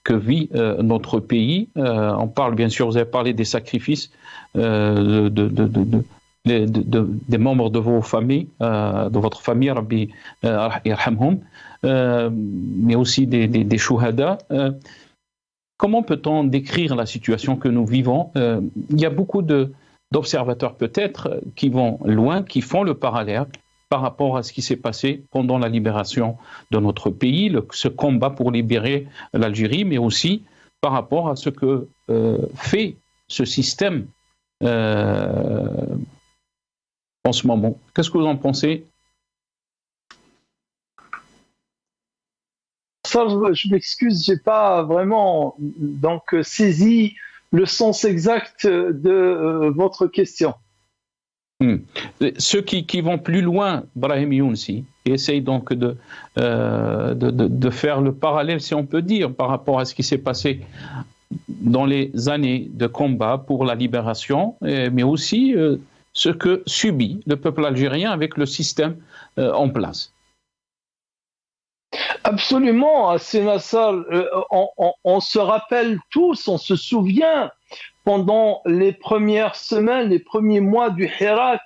que vit notre pays? On parle, bien sûr, vous avez parlé des sacrifices des membres de vos familles, de votre famille, Rabbi Yarhamhum, mais aussi des shuhada. Comment peut-on décrire la situation que nous vivons? Il y a beaucoup d'observateurs peut-être qui vont loin, qui font le parallèle par rapport à ce qui s'est passé pendant la libération de notre pays, ce combat pour libérer l'Algérie, mais aussi par rapport à ce que fait ce système en ce moment. Qu'est-ce que vous en pensez? Ça, je m'excuse, j'ai pas vraiment saisi le sens exact de votre question. Ceux qui vont plus loin, Brahim Younsi, essayent donc de faire le parallèle, si on peut dire, par rapport à ce qui s'est passé dans les années de combat pour la libération, mais aussi ce que subit le peuple algérien avec le système en place. Absolument, Sénassal, on se rappelle tous, on se souvient, pendant les premières semaines, les premiers mois du Hirak,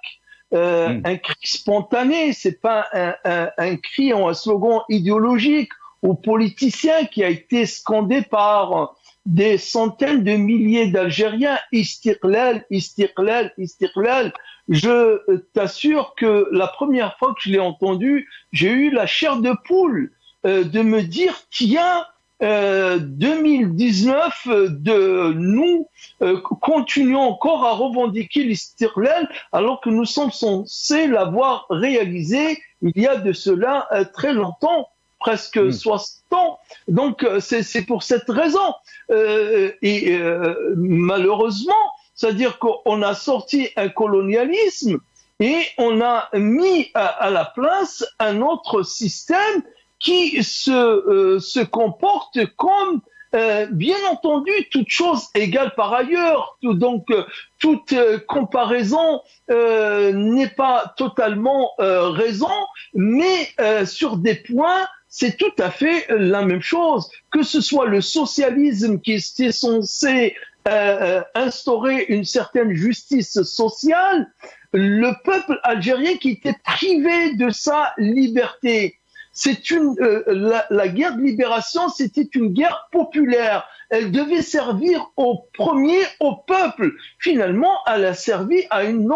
un cri spontané, c'est pas un cri ou un slogan idéologique ou politicien qui a été scandé par des centaines de milliers d'Algériens, Istiqlal, Istiqlal, Istiqlal. Je t'assure que la première fois que je l'ai entendu, j'ai eu la chair de poule de me dire, tiens, 2019, nous continuons encore à revendiquer l'Istiqlal alors que nous sommes censés l'avoir réalisé il y a de cela très longtemps, presque 60 ans. Donc c'est pour cette raison. Malheureusement, c'est-à-dire qu'on a sorti un colonialisme et on a mis à la place un autre système qui se comporte comme, bien entendu, toute chose égale par ailleurs. Donc, toute comparaison n'est pas totalement raison, mais sur des points, c'est tout à fait la même chose. Que ce soit le socialisme qui était censé instaurer une certaine justice sociale, le peuple algérien qui était privé de sa liberté. C'est la guerre de libération, c'était une guerre populaire. Elle devait servir au peuple. Finalement, elle a servi à une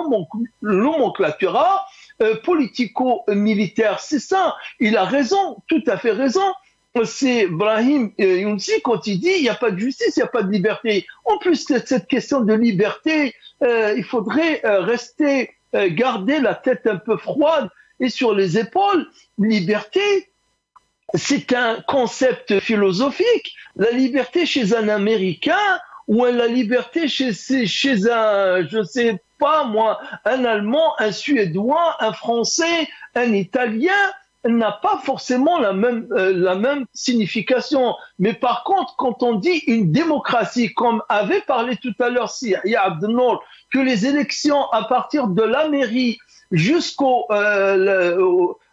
nomenclatura politico-militaire. C'est ça. Il a raison, tout à fait raison. C'est Brahim Younsi quand il dit il n'y a pas de justice, il n'y a pas de liberté. En plus, cette question de liberté, il faudrait garder la tête un peu froide et sur les épaules. Liberté, c'est un concept philosophique. La liberté chez un Américain ou la liberté chez un, je sais pas moi, un Allemand, un Suédois, un Français, un Italien, n'a pas forcément la même signification. Mais par contre, quand on dit une démocratie, comme avait parlé tout à l'heure Yahya Abdel-Nour, que les élections à partir de la mairie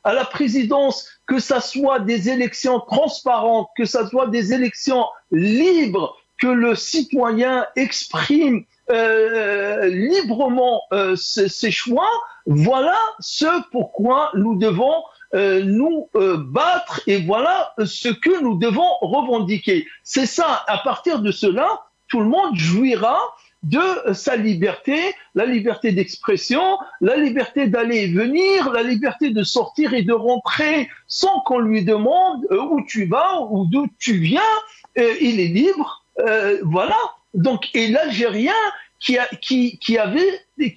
à la présidence, que ça soit des élections transparentes, que ça soit des élections libres, que le citoyen exprime librement ses choix, voilà ce pourquoi nous devons nous battre et voilà ce que nous devons revendiquer. C'est ça, à partir de cela, tout le monde jouira de sa liberté, la liberté d'expression, la liberté d'aller et venir, la liberté de sortir et de rentrer sans qu'on lui demande où tu vas ou d'où tu viens. Il est libre, voilà. Donc, et l'Algérien qui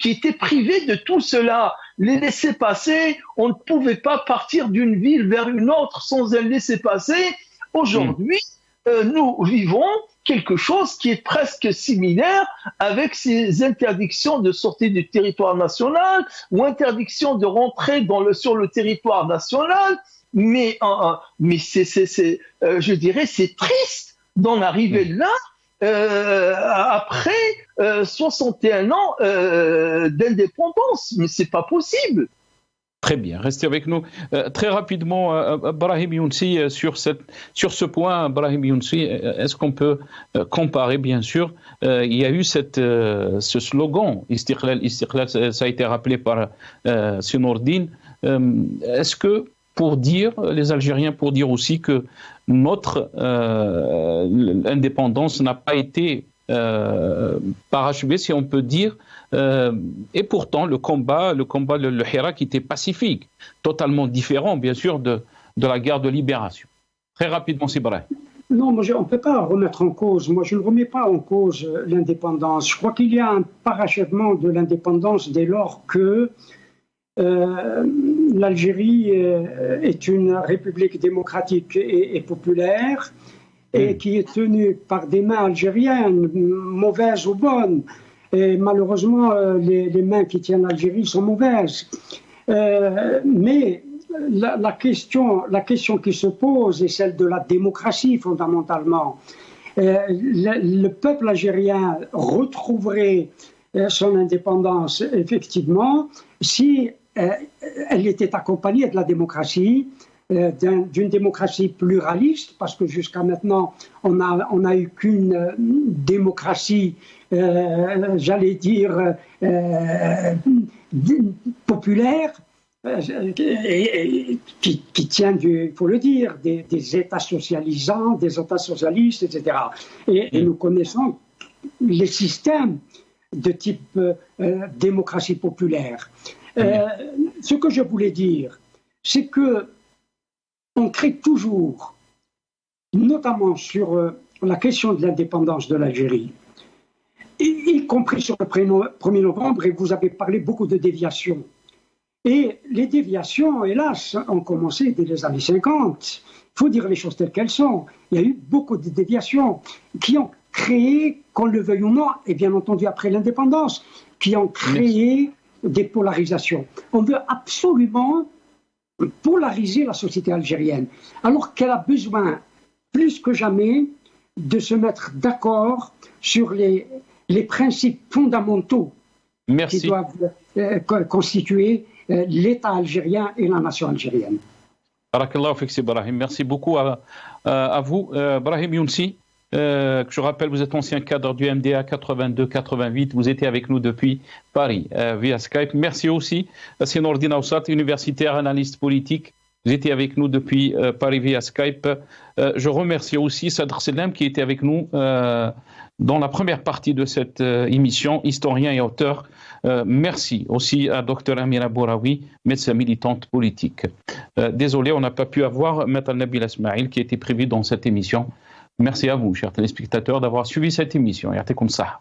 était privé de tout cela, les laissés-passer, on ne pouvait pas partir d'une ville vers une autre sans un laissez-passer. Aujourd'hui, nous vivons quelque chose qui est presque similaire avec ces interdictions de sortie du territoire national ou interdiction de rentrer sur le territoire national. Mais je dirais, c'est triste d'en arriver là après 61 ans d'indépendance. Mais c'est pas possible. Très bien, restez avec nous. Très rapidement, Brahim Younsi, sur ce point, Brahim Younsi, est-ce qu'on peut comparer, bien sûr, il y a eu ce slogan, Istiqlal, Istiqlal, ça a été rappelé par Sinourdine. Est-ce que, pour dire, les Algériens, pour dire aussi que notre indépendance n'a pas été parachevée, si on peut dire, et pourtant le combat, le Hirak était pacifique, totalement différent, bien sûr, de la guerre de libération. Très rapidement, c'est vrai. Non, on ne peut pas remettre en cause. Moi, je ne remets pas en cause l'indépendance. Je crois qu'il y a un parachèvement de l'indépendance dès lors que l'Algérie est une république démocratique et populaire et qui est tenue par des mains algériennes, mauvaises ou bonnes. Et malheureusement, les mains qui tiennent l'Algérie sont mauvaises. Mais la question qui se pose est celle de la démocratie, fondamentalement. Le peuple algérien retrouverait son indépendance, effectivement, si elle était accompagnée de la démocratie, d'une démocratie pluraliste, parce que jusqu'à maintenant, on n'a eu qu'une démocratie, j'allais dire, populaire, qui tient, il faut le dire, des États socialisants, des États socialistes, etc. Et nous connaissons les systèmes de type démocratie populaire. Ce que je voulais dire, c'est que on crée toujours, notamment sur la question de l'indépendance de l'Algérie, y compris sur le 1er novembre, et vous avez parlé beaucoup de déviations. Et les déviations, hélas, ont commencé dès les années 50. Il faut dire les choses telles qu'elles sont. Il y a eu beaucoup de déviations qui ont créé, qu'on le veuille ou non, et bien entendu après l'indépendance, qui ont créé des polarisations. On veut absolument polariser la société algérienne, alors qu'elle a besoin, plus que jamais, de se mettre d'accord sur les principes fondamentaux qui doivent constituer l'État algérien et la nation algérienne. Barakallahu fik, Brahim. Merci beaucoup à vous. Brahim Younsi, que je rappelle, vous êtes ancien cadre du MDA 82-88, vous étiez avec nous depuis Paris via Skype. Merci aussi à Sinourdine Aoussat, universitaire, analyste politique. Vous étiez avec nous depuis Paris via Skype. Je remercie aussi Sadr Selem qui était avec nous dans la première partie de cette émission, historien et auteur. Merci aussi à Dr Amira Bouraoui, médecin militante politique. Désolé, on n'a pas pu avoir Maître Nabil Ismail qui était prévu dans cette émission. Merci à vous, chers téléspectateurs, d'avoir suivi cette émission. Yartekoum Sah.